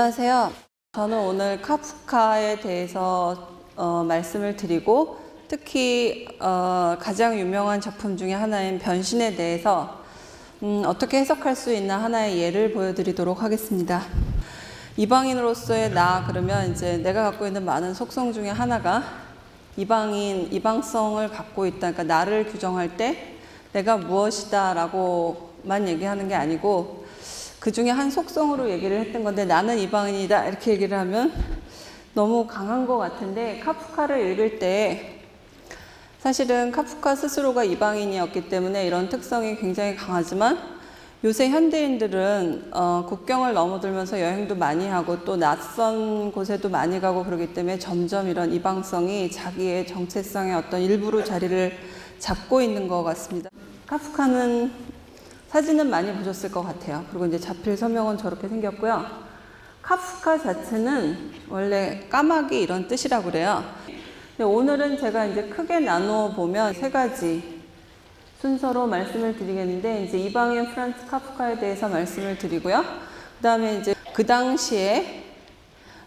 안녕하세요. 저는 오늘 카프카에 대해서 말씀을 드리고 특히 가장 유명한 작품 중에 하나인 변신에 대해서 어떻게 해석할 수 있나 하나의 예를 보여드리도록 하겠습니다. 이방인으로서의 나 그러면 이제 내가 갖고 있는 많은 속성 중에 하나가 이방성을 갖고 있다. 그러니까 나를 규정할 때 내가 무엇이다 라고만 얘기하는 게 아니고 그 중에 한 속성으로 얘기를 했던 건데 나는 이방인이다 이렇게 얘기를 하면 너무 강한 것 같은데 카프카를 읽을 때 사실은 카프카 스스로가 이방인이었기 때문에 이런 특성이 굉장히 강하지만 요새 현대인들은 국경을 넘어들면서 여행도 많이 하고 또 낯선 곳에도 많이 가고 그러기 때문에 점점 이런 이방성이 자기의 정체성의 어떤 일부로 자리를 잡고 있는 것 같습니다. 카프카는 사진은 많이 보셨을 것 같아요. 그리고 이제 자필 서명은 저렇게 생겼고요. 카프카 자체는 원래 까마귀 이런 뜻이라고 그래요. 근데 오늘은 제가 이제 크게 나누어 보면 세 가지 순서로 말씀을 드리겠는데 이제 이방인 프란츠 카프카에 대해서 말씀을 드리고요. 그 다음에 이제 그 당시에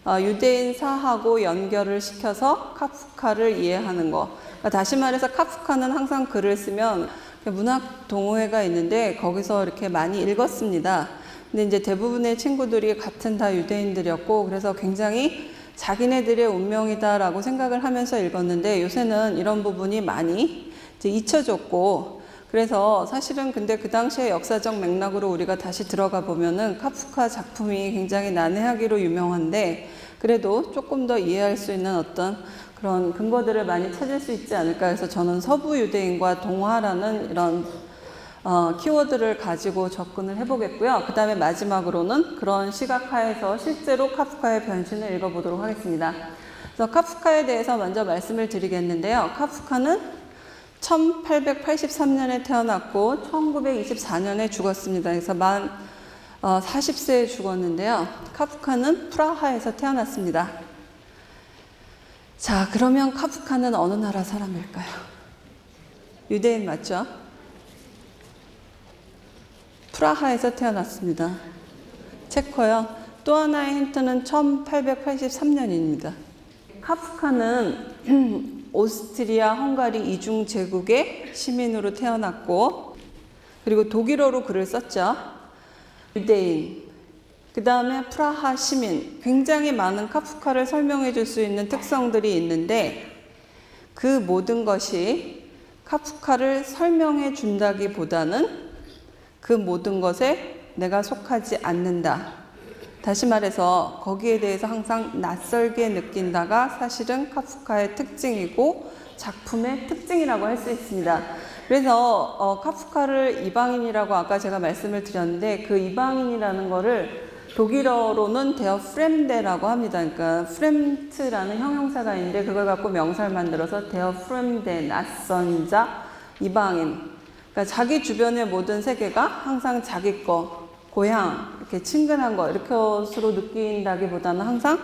유대인사하고 연결을 시켜서 카프카를 이해하는 거. 그러니까 다시 말해서 카프카는 항상 글을 쓰면 문학 동호회가 있는데 거기서 이렇게 많이 읽었습니다. 근데 이제 대부분의 친구들이 같은 다 유대인들이었고 그래서 굉장히 자기네들의 운명이다라고 생각을 하면서 읽었는데 요새는 이런 부분이 많이 이제 잊혀졌고 그래서 사실은 근데 그 당시의 역사적 맥락으로 우리가 다시 들어가 보면은 카프카 작품이 굉장히 난해하기로 유명한데 그래도 조금 더 이해할 수 있는 어떤 그런 근거들을 많이 찾을 수 있지 않을까 해서 저는 서부 유대인과 동화라는 이런 키워드를 가지고 접근을 해보겠고요. 그 다음에 마지막으로는 그런 시각하에서 실제로 카프카의 변신을 읽어보도록 하겠습니다. 그래서 카프카에 대해서 먼저 말씀을 드리겠는데요. 카프카는 1883년에 태어났고 1924년에 죽었습니다. 그래서 만 40세에 죽었는데요. 카프카는 프라하에서 태어났습니다. 자, 그러면 카프카는 어느 나라 사람일까요? 유대인 맞죠? 프라하에서 태어났습니다. 체코요. 또 하나의 힌트는 1883년입니다. 카프카는 오스트리아, 헝가리 이중 제국의 시민으로 태어났고 그리고 독일어로 글을 썼죠. 유대인. 그 다음에 프라하 시민. 굉장히 많은 카프카를 설명해 줄 수 있는 특성들이 있는데 그 모든 것이 카프카를 설명해 준다기보다는 그 모든 것에 내가 속하지 않는다. 다시 말해서 거기에 대해서 항상 낯설게 느낀다가 사실은 카프카의 특징이고 작품의 특징이라고 할 수 있습니다. 그래서 카프카를 이방인이라고 아까 제가 말씀을 드렸는데 그 이방인이라는 거를 독일어로는 데어 프렘데라고 합니다. 그러니까 프렘트라는 형용사가 있는데 그걸 갖고 명사를 만들어서 데어 프렘데, 낯선 자, 이방인. 그러니까 자기 주변의 모든 세계가 항상 자기 거, 고향, 이렇게 친근한 거 이렇게로 느낀다기보다는 항상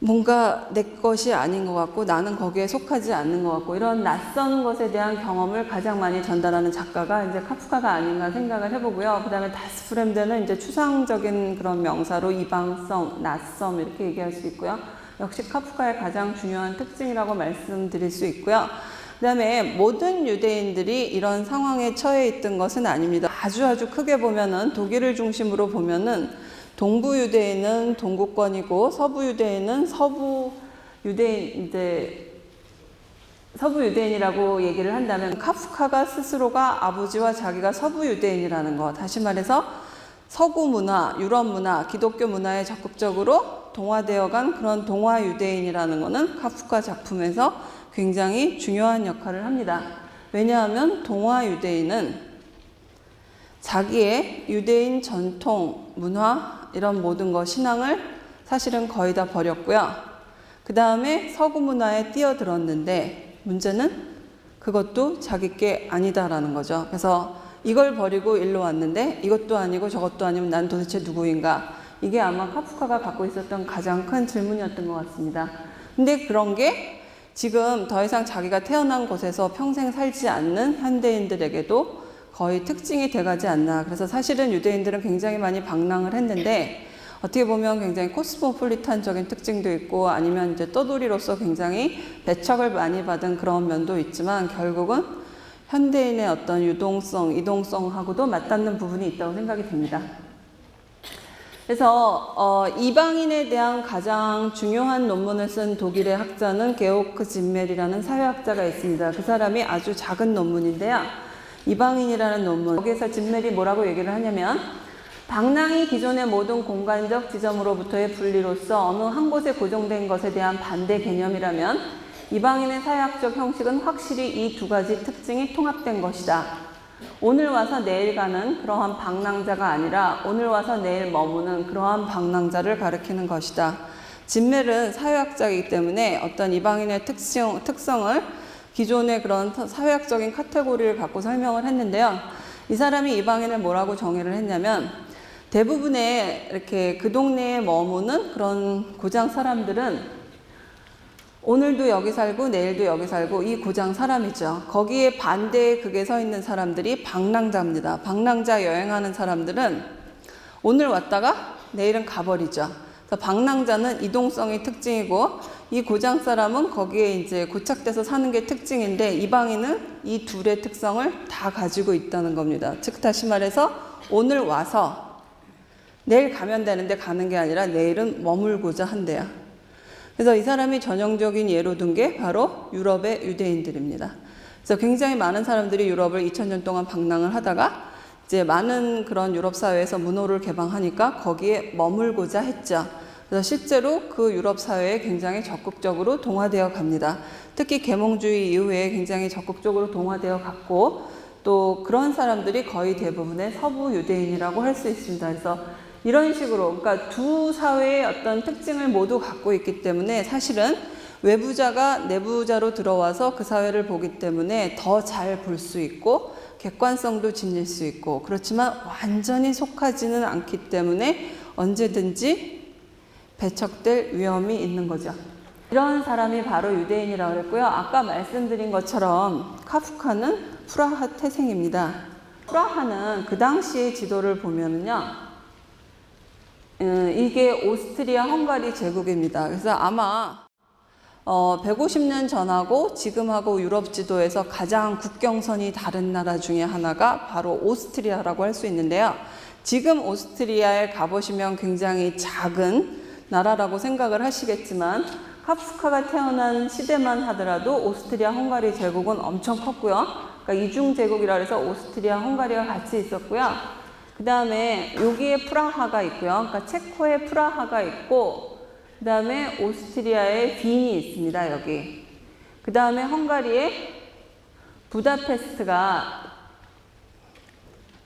뭔가 내 것이 아닌 것 같고 나는 거기에 속하지 않는 것 같고 이런 낯선 것에 대한 경험을 가장 많이 전달하는 작가가 이제 카프카가 아닌가 생각을 해보고요. 그 다음에 다스 프렘데는 이제 추상적인 그런 명사로 이방성, 낯섦 이렇게 얘기할 수 있고요. 역시 카프카의 가장 중요한 특징이라고 말씀드릴 수 있고요. 그 다음에 모든 유대인들이 이런 상황에 처해 있던 것은 아닙니다. 아주 크게 보면은 독일을 중심으로 보면은 동부 유대인은 동구권이고 서부 유대인은 서부 유대인이라고 얘기를 한다면 카프카가 스스로가 아버지와 자기가 서부 유대인이라는 거. 다시 말해서 서구 문화, 유럽 문화, 기독교 문화에 적극적으로 동화되어간 그런 동화 유대인이라는 거는 카프카 작품에서 굉장히 중요한 역할을 합니다. 왜냐하면 동화 유대인은 자기의 유대인 전통, 문화 이런 모든 것, 신앙을 사실은 거의 다 버렸고요. 그 다음에 서구 문화에 뛰어들었는데 문제는 그것도 자기 게 아니다라는 거죠. 그래서 이걸 버리고 일로 왔는데 이것도 아니고 저것도 아니면 난 도대체 누구인가? 이게 아마 카프카가 갖고 있었던 가장 큰 질문이었던 것 같습니다. 근데 그런 게 지금 더 이상 자기가 태어난 곳에서 평생 살지 않는 현대인들에게도 거의 특징이 돼가지 않나. 그래서 사실은 유대인들은 굉장히 많이 방랑을 했는데 어떻게 보면 굉장히 코스모폴리탄적인 특징도 있고 아니면 이제 떠돌이로서 굉장히 배척을 많이 받은 그런 면도 있지만 결국은 현대인의 어떤 유동성, 이동성하고도 맞닿는 부분이 있다고 생각이 듭니다. 그래서 이방인에 대한 가장 중요한 논문을 쓴 독일의 학자는 게오크 짐멜이라는 사회학자가 있습니다. 그 사람이 아주 작은 논문인데요. 이방인이라는 논문. 여기서 짐멜이 뭐라고 얘기를 하냐면 방랑이 기존의 모든 공간적 지점으로부터의 분리로서 어느 한 곳에 고정된 것에 대한 반대 개념이라면 이방인의 사회학적 형식은 확실히 이 두 가지 특징이 통합된 것이다. 오늘 와서 내일 가는 그러한 방랑자가 아니라 오늘 와서 내일 머무는 그러한 방랑자를 가리키는 것이다. 짐멜은 사회학자이기 때문에 어떤 이방인의 특성을 기존의 그런 사회학적인 카테고리를 갖고 설명을 했는데요. 이 사람이 이방인을 뭐라고 정의를 했냐면 대부분의 이렇게 그 동네에 머무는 그런 고장 사람들은 오늘도 여기 살고 내일도 여기 살고 이 고장 사람이죠. 거기에 반대에 극에 서 있는 사람들이 방랑자입니다. 방랑자 여행하는 사람들은 오늘 왔다가 내일은 가버리죠. 그래서 방랑자는 이동성이 특징이고 이 고장 사람은 거기에 이제 고착돼서 사는 게 특징인데 이방인은 이 둘의 특성을 다 가지고 있다는 겁니다. 즉 다시 말해서 오늘 와서 내일 가면 되는데 가는 게 아니라 내일은 머물고자 한대요. 그래서 이 사람이 전형적인 예로 든 게 바로 유럽의 유대인들입니다. 그래서 굉장히 많은 사람들이 유럽을 2000년 동안 방랑을 하다가 이제 많은 그런 유럽 사회에서 문호를 개방하니까 거기에 머물고자 했죠. 그래서 실제로 그 유럽 사회에 굉장히 적극적으로 동화되어 갑니다. 특히 계몽주의 이후에 굉장히 적극적으로 동화되어 갔고 또 그런 사람들이 거의 대부분의 서부 유대인이라고 할 수 있습니다. 그래서 이런 식으로 그러니까 두 사회의 어떤 특징을 모두 갖고 있기 때문에 사실은 외부자가 내부자로 들어와서 그 사회를 보기 때문에 더 잘 볼 수 있고 객관성도 지닐 수 있고 그렇지만 완전히 속하지는 않기 때문에 언제든지 배척될 위험이 있는 거죠. 이런 사람이 바로 유대인이라고 그랬고요. 아까 말씀드린 것처럼 카프카는 프라하 태생입니다. 프라하는 그 당시의 지도를 보면은요. 이게 오스트리아 헝가리 제국입니다. 그래서 아마 150년 전하고 지금하고 유럽 지도에서 가장 국경선이 다른 나라 중에 하나가 바로 오스트리아라고 할 수 있는데요. 지금 오스트리아에 가보시면 굉장히 작은 나라라고 생각을 하시겠지만 카프카가 태어난 시대만 하더라도 오스트리아 헝가리 제국은 엄청 컸고요. 그러니까 이중 제국이라 해서 오스트리아 헝가리가 같이 있었고요. 그 다음에 여기에 프라하가 있고요. 그러니까 체코에 프라하가 있고 그 다음에 오스트리아에 빈이 있습니다. 여기. 그 다음에 헝가리에 부다페스트가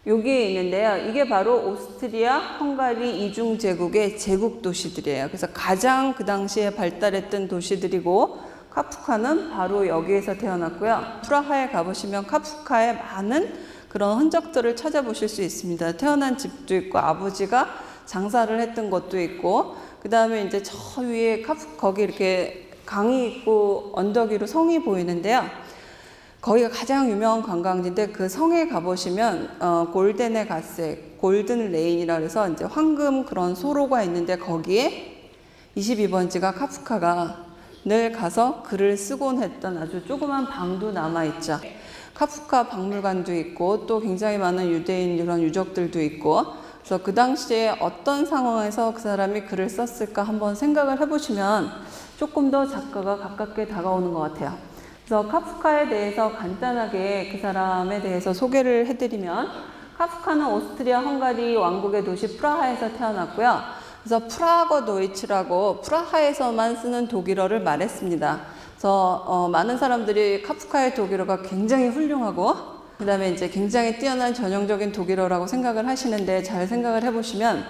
여기에 있는데요. 이게 바로 오스트리아, 헝가리 이중 제국의 제국 도시들이에요. 그래서 가장 그 당시에 발달했던 도시들이고 카프카는 바로 여기에서 태어났고요. 프라하에 가보시면 카프카의 많은 그런 흔적들을 찾아보실 수 있습니다. 태어난 집도 있고 아버지가 장사를 했던 것도 있고 그 다음에 이제 저 위에 거기 이렇게 강이 있고 언덕 위로 성이 보이는데요. 거기가 가장 유명한 관광지인데 그 성에 가보시면 골덴에 가스, 골든 레인이라 해서 이제 황금 그런 소로가 있는데 거기에 22번지가 카프카가 늘 가서 글을 쓰곤 했던 아주 조그만 방도 남아있죠. 카프카 박물관도 있고 또 굉장히 많은 유대인 이런 유적들도 있고 그래서 그 당시에 어떤 상황에서 그 사람이 글을 썼을까 한번 생각을 해보시면 조금 더 작가가 가깝게 다가오는 것 같아요. 그래서 카프카에 대해서 간단하게 그 사람에 대해서 소개를 해드리면 카프카는 오스트리아 헝가리 왕국의 도시 프라하에서 태어났고요. 그래서 프라거 도이츠라고 프라하에서만 쓰는 독일어를 말했습니다. 그래서 많은 사람들이 카프카의 독일어가 굉장히 훌륭하고 그 다음에 이제 굉장히 뛰어난 전형적인 독일어라고 생각을 하시는데 잘 생각을 해보시면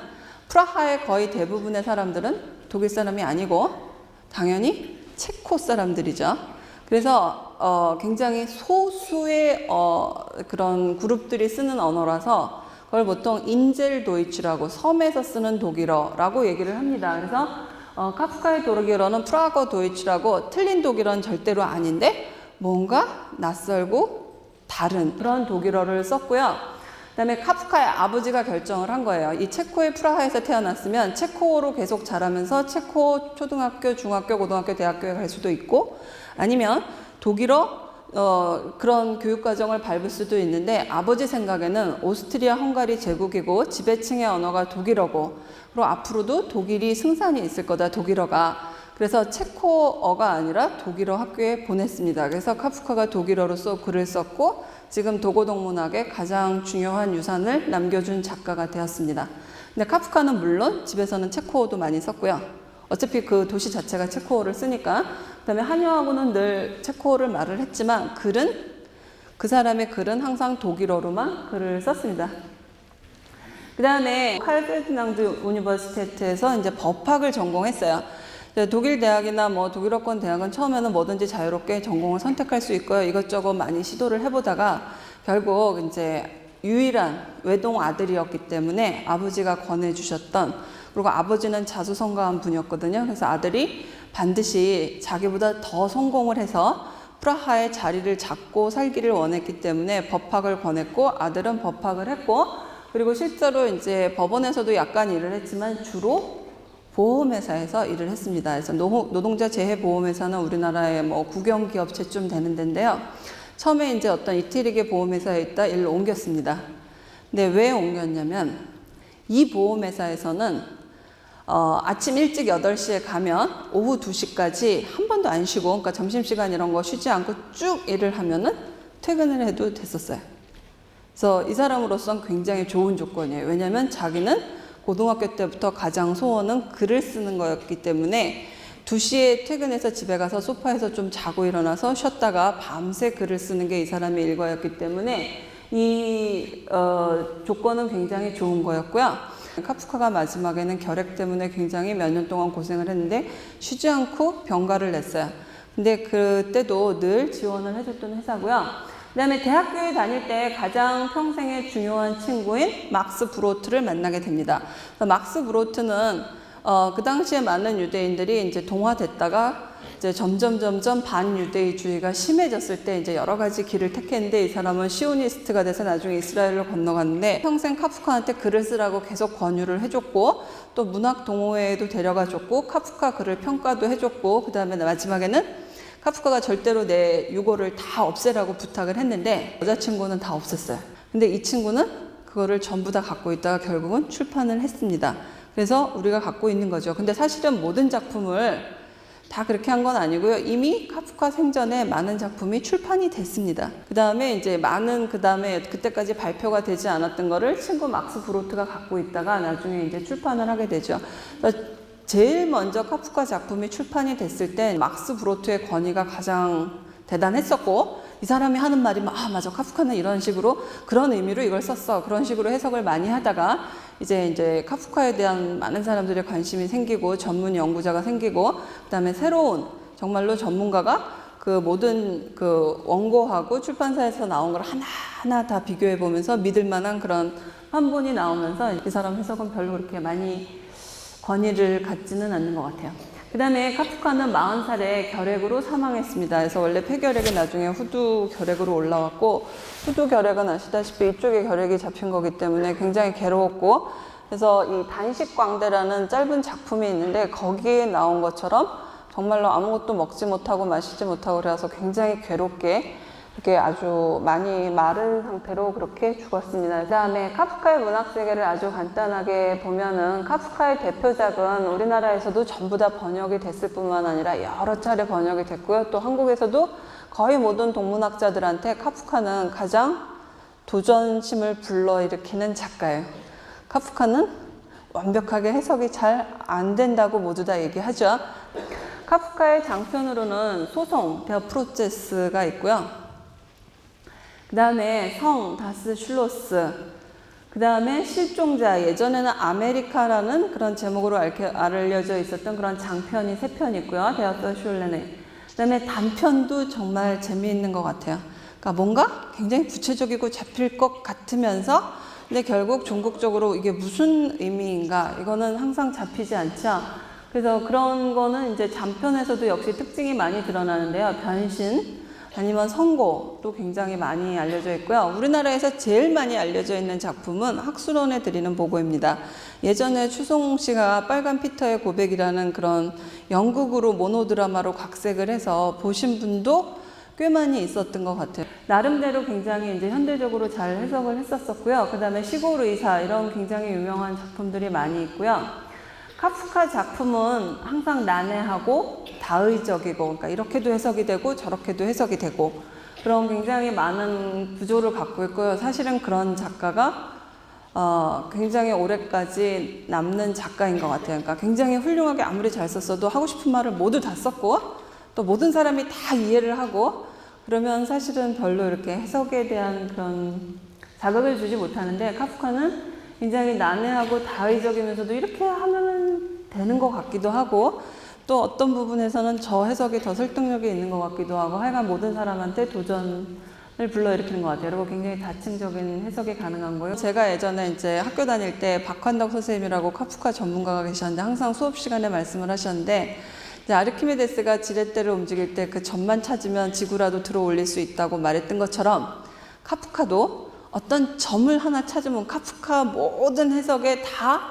프라하의 거의 대부분의 사람들은 독일 사람이 아니고 당연히 체코 사람들이죠. 그래서 굉장히 소수의 그런 그룹들이 쓰는 언어라서 그걸 보통 인젤 도이츠라고 섬에서 쓰는 독일어라고 얘기를 합니다. 그래서 카프카의 독일어는 프라거 도이츠라고 틀린 독일어는 절대로 아닌데 뭔가 낯설고 다른 그런 독일어를 썼고요. 그다음에 카프카의 아버지가 결정을 한 거예요. 이 체코의 프라하에서 태어났으면 체코어로 계속 자라면서 체코 초등학교, 중학교, 고등학교, 대학교에 갈 수도 있고 아니면 독일어 그런 교육과정을 밟을 수도 있는데 아버지 생각에는 오스트리아 헝가리 제국이고 지배층의 언어가 독일어고 그리고 앞으로도 독일이 승산이 있을 거다 독일어가. 그래서 체코어가 아니라 독일어 학교에 보냈습니다. 그래서 카프카가 독일어로 글을 썼고 지금 도고동문학의 가장 중요한 유산을 남겨준 작가가 되었습니다. 근데 카프카는 물론 집에서는 체코어도 많이 썼고요. 어차피 그 도시 자체가 체코어를 쓰니까. 그다음에 한여하고는 늘 체코어를 말을 했지만 그 사람의 글은 항상 독일어로만 글을 썼습니다. 그 다음에 칼 페르디낭드 우니버시테트에서 이제 법학을 전공했어요. 독일 대학이나 뭐 독일어권 대학은 처음에는 뭐든지 자유롭게 전공을 선택할 수 있고요. 이것저것 많이 시도를 해보다가 결국 이제 유일한 외동 아들이었기 때문에 아버지가 권해주셨던 그리고 아버지는 자수성가한 분이었거든요. 그래서 아들이 반드시 자기보다 더 성공을 해서 프라하의 자리를 잡고 살기를 원했기 때문에 법학을 권했고 아들은 법학을 했고 그리고 실제로 이제 법원에서도 약간 일을 했지만 주로 보험회사에서 일을 했습니다. 그래서 노동자 재해보험회사는 우리나라의 뭐 국영기업체쯤 되는 데인데요. 처음에 이제 어떤 이태리계 보험회사에 있다 일로 옮겼습니다. 근데 왜 옮겼냐면 이 보험회사에서는 아침 일찍 8시에 가면 오후 2시까지 한 번도 안 쉬고 그러니까 점심시간 이런 거 쉬지 않고 쭉 일을 하면은 퇴근을 해도 됐었어요. 그래서 이 사람으로서는 굉장히 좋은 조건이에요. 왜냐하면 자기는 고등학교 때부터 가장 소원은 글을 쓰는 거였기 때문에 2시에 퇴근해서 집에 가서 소파에서 좀 자고 일어나서 쉬었다가 밤새 글을 쓰는 게 이 사람의 일과였기 때문에 이 조건은 굉장히 좋은 거였고요. 카프카가 마지막에는 결핵 때문에 굉장히 몇 년 동안 고생을 했는데 쉬지 않고 병가를 냈어요. 근데 그때도 늘 지원을 해줬던 회사고요. 그 다음에 대학교에 다닐 때 가장 평생의 중요한 친구인 막스 브로트를 만나게 됩니다. 막스 브로트는 그 당시에 많은 유대인들이 이제 동화됐다가 이제 점점 반유대주의가 심해졌을 때 이제 여러 가지 길을 택했는데 이 사람은 시오니스트가 돼서 나중에 이스라엘을 건너갔는데 평생 카프카한테 글을 쓰라고 계속 권유를 해줬고 또 문학 동호회에도 데려가 줬고 카프카 글을 평가도 해줬고 그 다음에 마지막에는 카프카가 절대로 내 유고를 다 없애라고 부탁을 했는데 여자친구는 다 없앴어요. 근데 이 친구는 그거를 전부 다 갖고 있다가 결국은 출판을 했습니다. 그래서 우리가 갖고 있는 거죠. 근데 사실은 모든 작품을 다 그렇게 한 건 아니고요. 이미 카프카 생전에 많은 작품이 출판이 됐습니다. 그 다음에 이제 그때까지 발표가 되지 않았던 거를 친구 막스 브로트가 갖고 있다가 나중에 이제 출판을 하게 되죠. 제일 먼저 카프카 작품이 출판이 됐을 때 막스 브로트의 권위가 가장 대단했었고 이 사람이 하는 말이 맞아 카프카는 이런 식으로 그런 의미로 이걸 썼어 그런 식으로 해석을 많이 하다가 이제 카프카에 대한 많은 사람들의 관심이 생기고 전문 연구자가 생기고 그다음에 새로운 정말로 전문가가 그 모든 그 원고하고 출판사에서 나온 걸 하나하나 다 비교해 보면서 믿을 만한 그런 판본이 나오면서 이 사람 해석은 별로 그렇게 많이 권위를 갖지는 않는 것 같아요. 그 다음에 카프카는 40살에 결핵으로 사망했습니다. 그래서 원래 폐결핵이 나중에 후두결핵으로 올라왔고 후두결핵은 아시다시피 이쪽에 결핵이 잡힌 거기 때문에 굉장히 괴로웠고 그래서 이 단식광대라는 짧은 작품이 있는데 거기에 나온 것처럼 정말로 아무것도 먹지 못하고 마시지 못하고 그래서 굉장히 괴롭게 이렇게 아주 많이 마른 상태로 그렇게 죽었습니다. 그 다음에 카프카의 문학 세계를 아주 간단하게 보면은 카프카의 대표작은 우리나라에서도 전부 다 번역이 됐을 뿐만 아니라 여러 차례 번역이 됐고요. 또 한국에서도 거의 모든 동문학자들한테 카프카는 가장 도전심을 불러일으키는 작가예요. 카프카는 완벽하게 해석이 잘 안 된다고 모두 다 얘기하죠. 카프카의 장편으로는 소송, 더 프로체스가 있고요. 그 다음에 성, 다스 슐로스, 그 다음에 실종자, 예전에는 아메리카라는 그런 제목으로 알려져 있었던 그런 장편이 3편 있고요. 데어터 슐레네. 그 다음에 단편도 정말 재미있는 것 같아요. 그러니까 뭔가 굉장히 구체적이고 잡힐 것 같으면서 근데 결국 종국적으로 이게 무슨 의미인가 이거는 항상 잡히지 않죠. 그래서 그런 거는 이제 단편에서도 역시 특징이 많이 드러나는데요. 변신, 아니면 선고도 굉장히 많이 알려져 있고요. 우리나라에서 제일 많이 알려져 있는 작품은 학술원에 드리는 보고입니다. 예전에 추송호 씨가 빨간 피터의 고백이라는 그런 연극으로 모노드라마로 각색을 해서 보신 분도 꽤 많이 있었던 것 같아요. 나름대로 굉장히 이제 현대적으로 잘 해석을 했었고요. 그 다음에 시골 의사 이런 굉장히 유명한 작품들이 많이 있고요. 카프카 작품은 항상 난해하고 다의적이고, 그러니까 이렇게도 해석이 되고 저렇게도 해석이 되고 그런 굉장히 많은 구조를 갖고 있고요. 사실은 그런 작가가 굉장히 오래까지 남는 작가인 것 같아요. 그러니까 굉장히 훌륭하게 아무리 잘 썼어도 하고 싶은 말을 모두 다 썼고 또 모든 사람이 다 이해를 하고 그러면 사실은 별로 이렇게 해석에 대한 그런 자극을 주지 못하는데, 카프카는 굉장히 난해하고 다의적이면서도 이렇게 하면 되는 것 같기도 하고 또 어떤 부분에서는 저 해석이 더 설득력이 있는 것 같기도 하고 하여간 모든 사람한테 도전을 불러일으키는 것 같아요. 그리고 굉장히 다층적인 해석이 가능한 거예요. 제가 예전에 이제 학교 다닐 때 박환덕 선생님이라고 카프카 전문가가 계셨는데 항상 수업 시간에 말씀을 하셨는데, 이제 아르키메데스가 지렛대를 움직일 때 그 점만 찾으면 지구라도 들어 올릴 수 있다고 말했던 것처럼 카프카도 어떤 점을 하나 찾으면 카프카 모든 해석에 다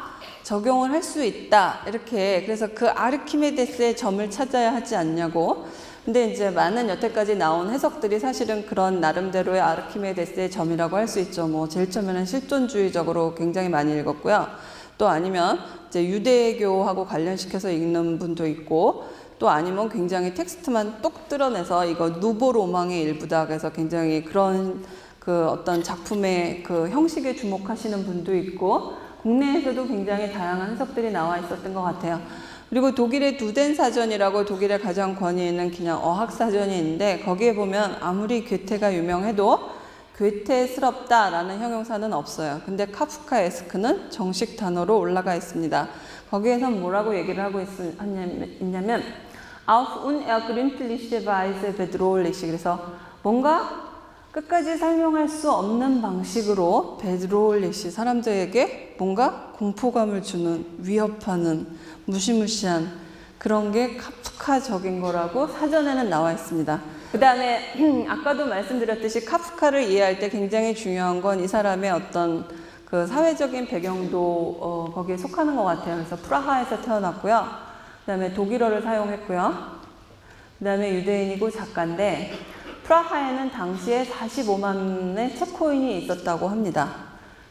적용을 할 수 있다. 이렇게. 그래서 그 아르키메데스의 점을 찾아야 하지 않냐고. 근데 이제 많은 여태까지 나온 해석들이 사실은 그런 나름대로의 아르키메데스의 점이라고 할 수 있죠. 뭐 제일 처음에는 실존주의적으로 굉장히 많이 읽었고요. 또 아니면 이제 유대교하고 관련시켜서 읽는 분도 있고, 또 아니면 굉장히 텍스트만 똑 뜯어내서 이거 누보 로망의 일부다. 그래서 굉장히 그런 그 어떤 작품의 그 형식에 주목하시는 분도 있고, 국내에서도 굉장히 다양한 해석들이 나와 있었던 것 같아요. 그리고 독일의 두덴 사전이라고 독일의 가장 권위 있는 그냥 어학 사전이 있는데, 거기에 보면 아무리 괴테가 유명해도 괴테스럽다라는 형용사는 없어요. 근데 카프카에스크는 정식 단어로 올라가 있습니다. 거기에선 뭐라고 얘기를 하고 있냐면 auf unergründliche Weise bedrohlich. 그래서 뭔가 끝까지 설명할 수 없는 방식으로 bedrohlich, 사람들에게 뭔가 공포감을 주는, 위협하는, 무시무시한 그런 게 카프카적인 거라고 사전에는 나와 있습니다. 그 다음에 아까도 말씀드렸듯이 카프카를 이해할 때 굉장히 중요한 건 이 사람의 어떤 그 사회적인 배경도 거기에 속하는 것 같아요. 그래서 프라하에서 태어났고요. 그 다음에 독일어를 사용했고요. 그 다음에 유대인이고 작가인데, 프라하에는 당시에 45만의 체코인이 있었다고 합니다.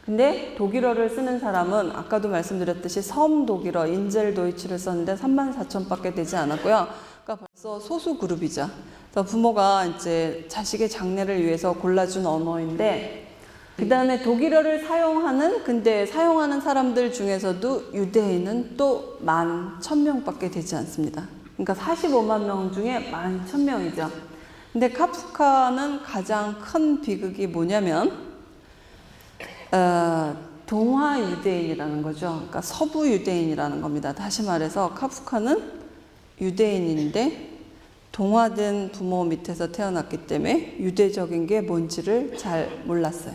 근데 독일어를 쓰는 사람은 아까도 말씀드렸듯이 섬 독일어, 인젤 도이치를 썼는데 34,000밖에 되지 않았고요. 그러니까 벌써 소수 그룹이죠. 그래서 부모가 이제 자식의 장래를 위해서 골라준 언어인데, 그 다음에 독일어를 사용하는 사람들 중에서도 유대인은 또 11,000명밖에 되지 않습니다. 그러니까 45만 명 중에 11,000명이죠. 근데 카프카는 가장 큰 비극이 뭐냐면 동화 유대인이라는 거죠. 그러니까 서부 유대인이라는 겁니다. 다시 말해서 카프카는 유대인인데 동화된 부모 밑에서 태어났기 때문에 유대적인 게 뭔지를 잘 몰랐어요.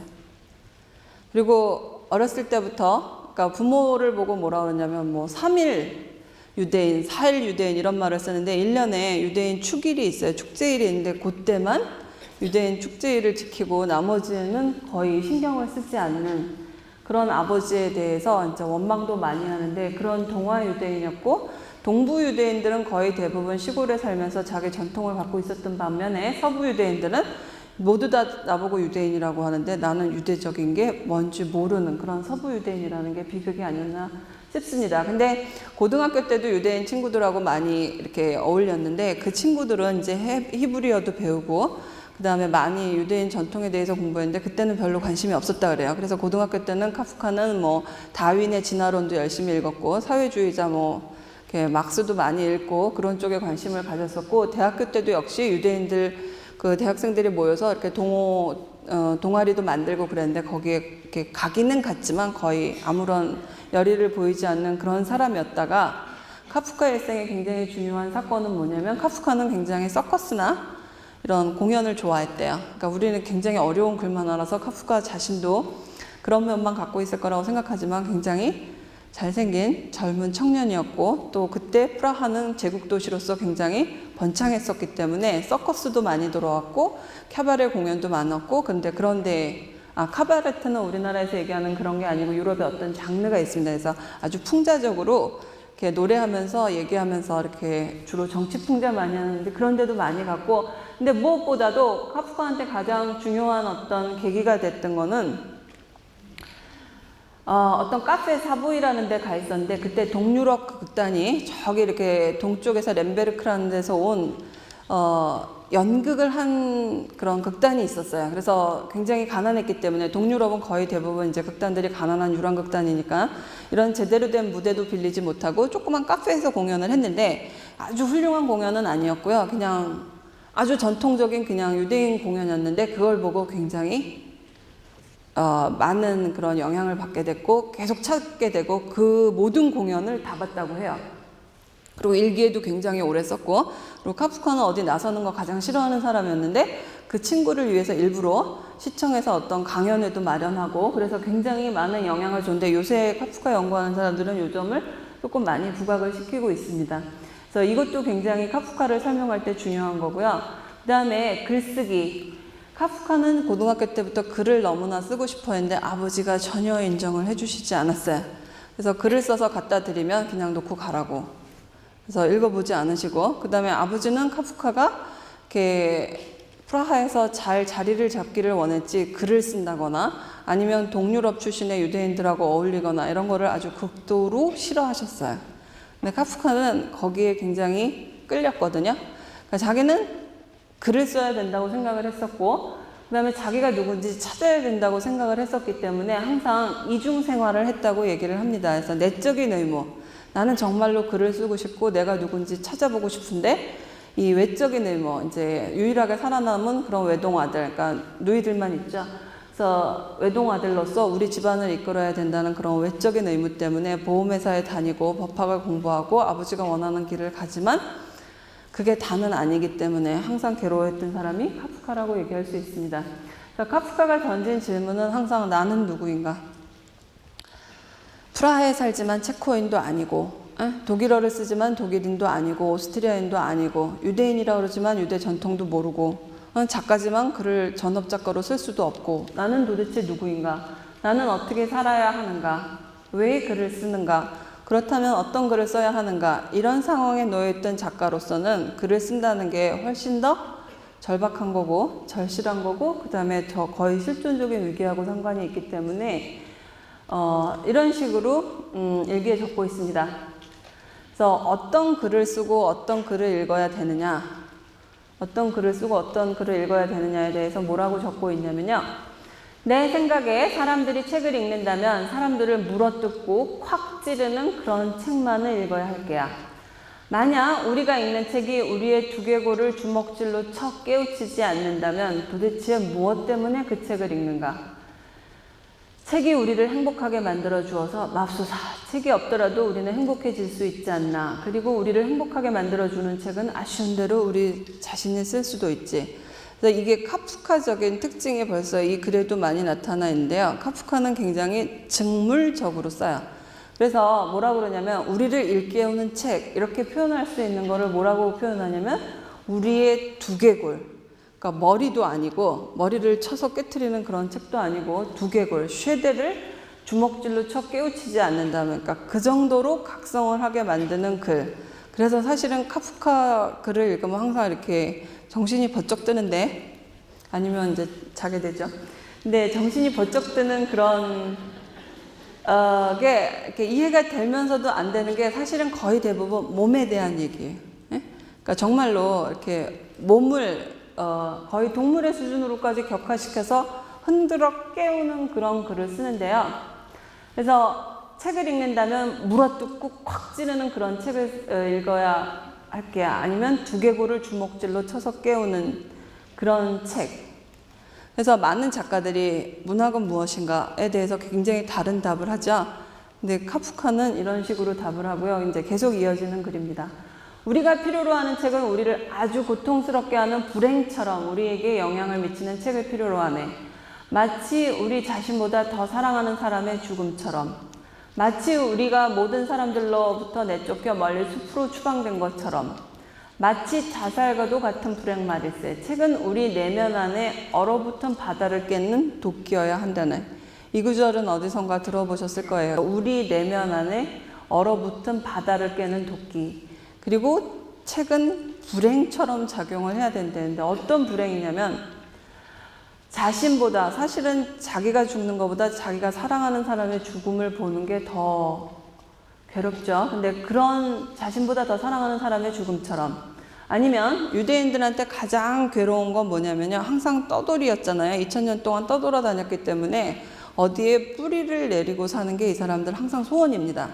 그리고 어렸을 때부터, 그러니까 부모를 보고 뭐라 그러냐면 뭐 3일 유대인, 4일 유대인 이런 말을 쓰는데 1년에 유대인 축일이 있어요. 축제일이 있는데 그때만 유대인 축제일을 지키고 나머지는 거의 신경을 쓰지 않는 그런 아버지에 대해서 이제 원망도 많이 하는데, 그런 동화 유대인이었고, 동부 유대인들은 거의 대부분 시골에 살면서 자기 전통을 갖고 있었던 반면에 서부 유대인들은 모두 다 나보고 유대인이라고 하는데 나는 유대적인 게 뭔지 모르는 그런 서부 유대인이라는 게 비극이 아니었나 싶습니다. 근데 고등학교 때도 유대인 친구들하고 많이 이렇게 어울렸는데 그 친구들은 이제 히브리어도 배우고 그 다음에 많이 유대인 전통에 대해서 공부했는데 그때는 별로 관심이 없었다 그래요. 그래서 고등학교 때는 카프카는 뭐 다윈의 진화론도 열심히 읽었고 사회주의자 뭐 이렇게 막스도 많이 읽고 그런 쪽에 관심을 가졌었고, 대학교 때도 역시 유대인들 그 대학생들이 모여서 이렇게 동아리도 만들고 그랬는데 거기에 이렇게 가기는 갔지만 거의 아무런 열의를 보이지 않는 그런 사람이었다가, 카프카 일생의 굉장히 중요한 사건은 뭐냐면 카프카는 굉장히 서커스나 이런 공연을 좋아했대요. 그러니까 우리는 굉장히 어려운 글만 알아서 카프카 자신도 그런 면만 갖고 있을 거라고 생각하지만 굉장히 잘생긴 젊은 청년이었고 또 그때 프라하는 제국도시로서 굉장히 번창했었기 때문에 서커스도 많이 들어왔고 캐바레 공연도 많았고 그런데 카바레트는 우리나라에서 얘기하는 그런 게 아니고 유럽의 어떤 장르가 있습니다. 그래서 아주 풍자적으로 이렇게 노래하면서 얘기하면서 이렇게 주로 정치 풍자 많이 하는데 그런 데도 많이 갔고 근데 무엇보다도 카프카한테 가장 중요한 어떤 계기가 됐던 거는 어떤 카페 사부이라는 데 가 있었는데 그때 동유럽 극단이 저기 이렇게 동쪽에서 렘베르크라는 데서 온 연극을 한 그런 극단이 있었어요. 그래서 굉장히 가난했기 때문에 동유럽은 거의 대부분 이제 극단들이 가난한 유랑 극단이니까 이런 제대로 된 무대도 빌리지 못하고 조그만 카페에서 공연을 했는데 아주 훌륭한 공연은 아니었고요. 그냥 아주 전통적인 그냥 유대인 공연이었는데 그걸 보고 굉장히 많은 그런 영향을 받게 됐고 계속 찾게 되고 그 모든 공연을 다 봤다고 해요. 그리고 일기에도 굉장히 오래 썼고 그리고 카프카는 어디 나서는 거 가장 싫어하는 사람이었는데 그 친구를 위해서 일부러 시청에서 어떤 강연회도 마련하고 그래서 굉장히 많은 영향을 줬는데 요새 카프카 연구하는 사람들은 요 점을 조금 많이 부각을 시키고 있습니다. 그래서 이것도 굉장히 카프카를 설명할 때 중요한 거고요. 그 다음에 글쓰기. 카프카는 고등학교 때부터 글을 너무나 쓰고 싶어 했는데 아버지가 전혀 인정을 해주시지 않았어요. 그래서 글을 써서 갖다 드리면 그냥 놓고 가라고. 그래서 읽어보지 않으시고 그 다음에 아버지는 카프카가 이렇게 프라하에서 잘 자리를 잡기를 원했지 글을 쓴다거나 아니면 동유럽 출신의 유대인들하고 어울리거나 이런 거를 아주 극도로 싫어하셨어요. 근데 카프카는 거기에 굉장히 끌렸거든요. 그러니까 자기는 글을 써야 된다고 생각을 했었고 그 다음에 자기가 누군지 찾아야 된다고 생각을 했었기 때문에 항상 이중 생활을 했다고 얘기를 합니다. 그래서 내적인 의무, 나는 정말로 글을 쓰고 싶고 내가 누군지 찾아보고 싶은데 이 외적인 의무, 이제 유일하게 살아남은 그런 외동아들, 그러니까 누이들만 있죠. 그래서 외동아들로서 우리 집안을 이끌어야 된다는 그런 외적인 의무 때문에 보험회사에 다니고 법학을 공부하고 아버지가 원하는 길을 가지만 그게 다는 아니기 때문에 항상 괴로워했던 사람이 카프카라고 얘기할 수 있습니다. 카프카가 던진 질문은 항상 나는 누구인가? 프라하에 살지만 체코인도 아니고 독일어를 쓰지만 독일인도 아니고 오스트리아인도 아니고 유대인이라고 그러지만 유대 전통도 모르고 작가지만 글을 전업작가로 쓸 수도 없고 나는 도대체 누구인가? 나는 어떻게 살아야 하는가? 왜 글을 쓰는가? 그렇다면 어떤 글을 써야 하는가? 이런 상황에 놓여있던 작가로서는 글을 쓴다는 게 훨씬 더 절박한 거고 절실한 거고 그 다음에 거의 실존적인 위기하고 상관이 있기 때문에 이런 식으로 일기에 적고 있습니다. 그래서 어떤 글을 쓰고 어떤 글을 읽어야 되느냐 어떤 글을 쓰고 어떤 글을 읽어야 되느냐에 대해서 뭐라고 적고 있냐면요. 내 생각에 사람들이 책을 읽는다면 사람들을 물어뜯고 콱 찌르는 그런 책만을 읽어야 할 게야. 만약 우리가 읽는 책이 우리의 두개골을 주먹질로 쳐 깨우치지 않는다면 도대체 무엇 때문에 그 책을 읽는가? 책이 우리를 행복하게 만들어 주어서 맙소사 책이 없더라도 우리는 행복해질 수 있지 않나. 그리고 우리를 행복하게 만들어 주는 책은 아쉬운 대로 우리 자신이 쓸 수도 있지. 그래서 이게 카프카적인 특징이 벌써 이 글에도 많이 나타나 있는데요. 카프카는 굉장히 직물적으로 써요. 그래서 뭐라고 그러냐면 우리를 일깨우는 책 이렇게 표현할 수 있는 거를 뭐라고 표현하냐면 우리의 두개골, 그러니까 머리도 아니고 머리를 쳐서 깨트리는 그런 책도 아니고 두개골, 쉐대를 주먹질로 쳐 깨우치지 않는다면 그러니까 그 정도로 각성을 하게 만드는 글. 그래서 사실은 카프카 글을 읽으면 항상 이렇게 정신이 번쩍 뜨는데 아니면 이제 자게 되죠. 근데 정신이 번쩍 뜨는 그런 게 이렇게 이해가 되면서도 안 되는 게 사실은 거의 대부분 몸에 대한 얘기예요. 예? 그러니까 정말로 이렇게 몸을 거의 동물의 수준으로까지 격화시켜서 흔들어 깨우는 그런 글을 쓰는데요. 그래서 책을 읽는다면 물어뜯고 콱 찌르는 그런 책을 읽어야 할게요. 아니면 두개골을 주먹질로 쳐서 깨우는 그런 책. 그래서 많은 작가들이 문학은 무엇인가에 대해서 굉장히 다른 답을 하죠. 근데 카프카는 이런 식으로 답을 하고요. 이제 계속 이어지는 글입니다. 우리가 필요로 하는 책은 우리를 아주 고통스럽게 하는 불행처럼 우리에게 영향을 미치는 책을 필요로 하네. 마치 우리 자신보다 더 사랑하는 사람의 죽음처럼. 마치 우리가 모든 사람들로부터 내쫓겨 멀리 숲으로 추방된 것처럼 마치 자살과도 같은 불행말일세. 책은 우리 내면 안에 얼어붙은 바다를 깨는 도끼여야 한다네. 이 구절은 어디선가 들어보셨을 거예요. 우리 내면 안에 얼어붙은 바다를 깨는 도끼. 그리고 책은 불행처럼 작용을 해야 된다는데 어떤 불행이냐면 자신보다 사실은 자기가 죽는 것보다 자기가 사랑하는 사람의 죽음을 보는 게 더 괴롭죠. 근데 그런 자신보다 더 사랑하는 사람의 죽음처럼 아니면 유대인들한테 가장 괴로운 건 뭐냐면요. 항상 떠돌이였잖아요. 2000년 동안 떠돌아 다녔기 때문에 어디에 뿌리를 내리고 사는 게 이 사람들 항상 소원입니다.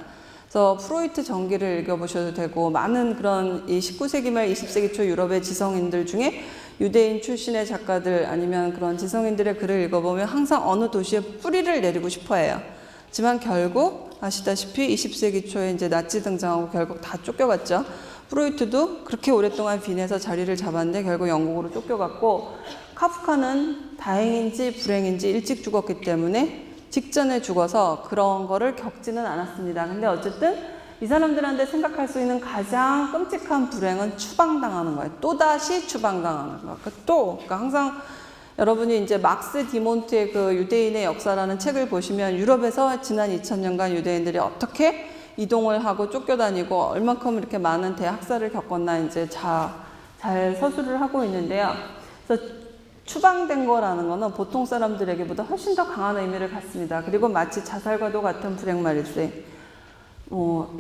그래서 프로이트 전기를 읽어보셔도 되고 많은 그런 이 19세기 말 20세기 초 유럽의 지성인들 중에 유대인 출신의 작가들 아니면 그런 지성인들의 글을 읽어보면 항상 어느 도시에 뿌리를 내리고 싶어 해요. 하지만 결국 아시다시피 20세기 초에 이제 나치 등장하고 결국 다 쫓겨갔죠. 프로이트도 그렇게 오랫동안 빈에서 자리를 잡았는데 결국 영국으로 쫓겨갔고 카프카는 다행인지 불행인지 일찍 죽었기 때문에 직전에 죽어서 그런 거를 겪지는 않았습니다. 근데 어쨌든 이 사람들한테 생각할 수 있는 가장 끔찍한 불행은 추방당하는 거예요. 또다시 추방당하는 거예요. 그러니까 항상 여러분이 이제 막스 디몬트의 그 유대인의 역사라는 책을 보시면 유럽에서 지난 2000년간 유대인들이 어떻게 이동을 하고 쫓겨다니고 얼만큼 이렇게 많은 대학살을 겪었나 이제 잘 서술을 하고 있는데요. 그래서 추방된 거라는 거는 보통 사람들에게보다 훨씬 더 강한 의미를 갖습니다. 그리고 마치 자살과도 같은 불행말일세.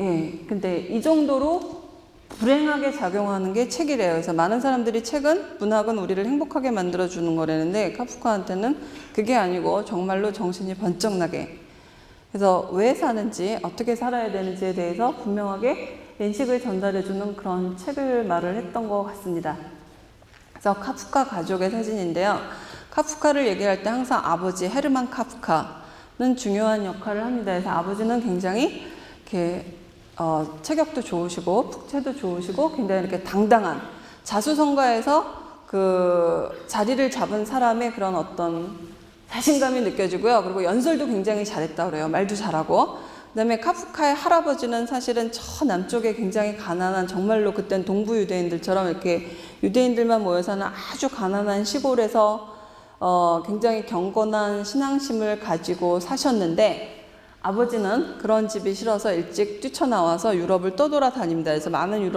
예. 근데 이 정도로 불행하게 작용하는 게 책이래요. 그래서 많은 사람들이 책은, 문학은 우리를 행복하게 만들어주는 거라는데 카프카한테는 그게 아니고 정말로 정신이 번쩍 나게. 그래서 왜 사는지, 어떻게 살아야 되는지에 대해서 분명하게 인식을 전달해주는 그런 책을 말을 했던 것 같습니다. 그래서 카프카 가족의 사진인데요. 카프카를 얘기할 때 항상 아버지 헤르만 카프카는 중요한 역할을 합니다. 그래서 아버지는 굉장히 이렇게 체격도 좋으시고 풍채도 좋으시고 굉장히 이렇게 당당한 자수성가에서 그 자리를 잡은 사람의 그런 어떤 자신감이 느껴지고요. 그리고 연설도 굉장히 잘했다고 그래요. 말도 잘하고. 그다음에 카프카의 할아버지는 사실은 저 남쪽에 굉장히 가난한 정말로 그땐 동부 유대인들처럼 이렇게 유대인들만 모여 사는 아주 가난한 시골에서 굉장히 경건한 신앙심을 가지고 사셨는데 아버지는 그런 집이 싫어서 일찍 뛰쳐나와서 유럽을 떠돌아 다닙니다. 그래서 많은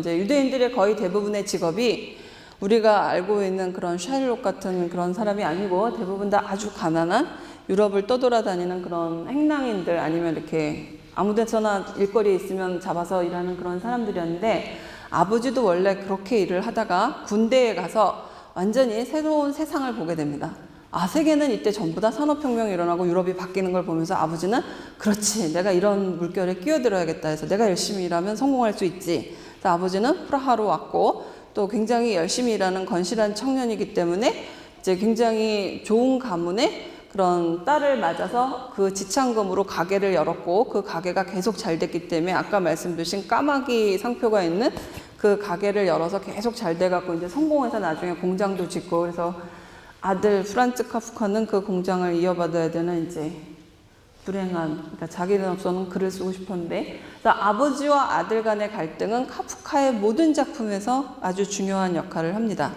이제 유대인들의 거의 대부분의 직업이 우리가 알고 있는 그런 샤일록 같은 그런 사람이 아니고 대부분 다 아주 가난한 유럽을 떠돌아다니는 그런 행랑인들 아니면 이렇게 아무데서나 일거리에 있으면 잡아서 일하는 그런 사람들이었는데 아버지도 원래 그렇게 일을 하다가 군대에 가서 완전히 새로운 세상을 보게 됩니다. 아, 세계는 이때 전부 다 산업혁명이 일어나고 유럽이 바뀌는 걸 보면서 아버지는 그렇지, 내가 이런 물결에 끼어들어야겠다 해서 내가 열심히 일하면 성공할 수 있지. 그래서 아버지는 프라하로 왔고 또 굉장히 열심히 일하는 건실한 청년이기 때문에 이제 굉장히 좋은 가문에 그런 딸을 맞아서 그 지참금으로 가게를 열었고 그 가게가 계속 잘 됐기 때문에 아까 말씀드린 까마귀 상표가 있는 그 가게를 열어서 계속 잘 돼갖고 이제 성공해서 나중에 공장도 짓고 그래서 아들 프란츠 카프카는 그 공장을 이어받아야 되는 이제 불행한, 그러니까 자기로서는 글을 쓰고 싶었는데 그래서 아버지와 아들 간의 갈등은 카프카의 모든 작품에서 아주 중요한 역할을 합니다.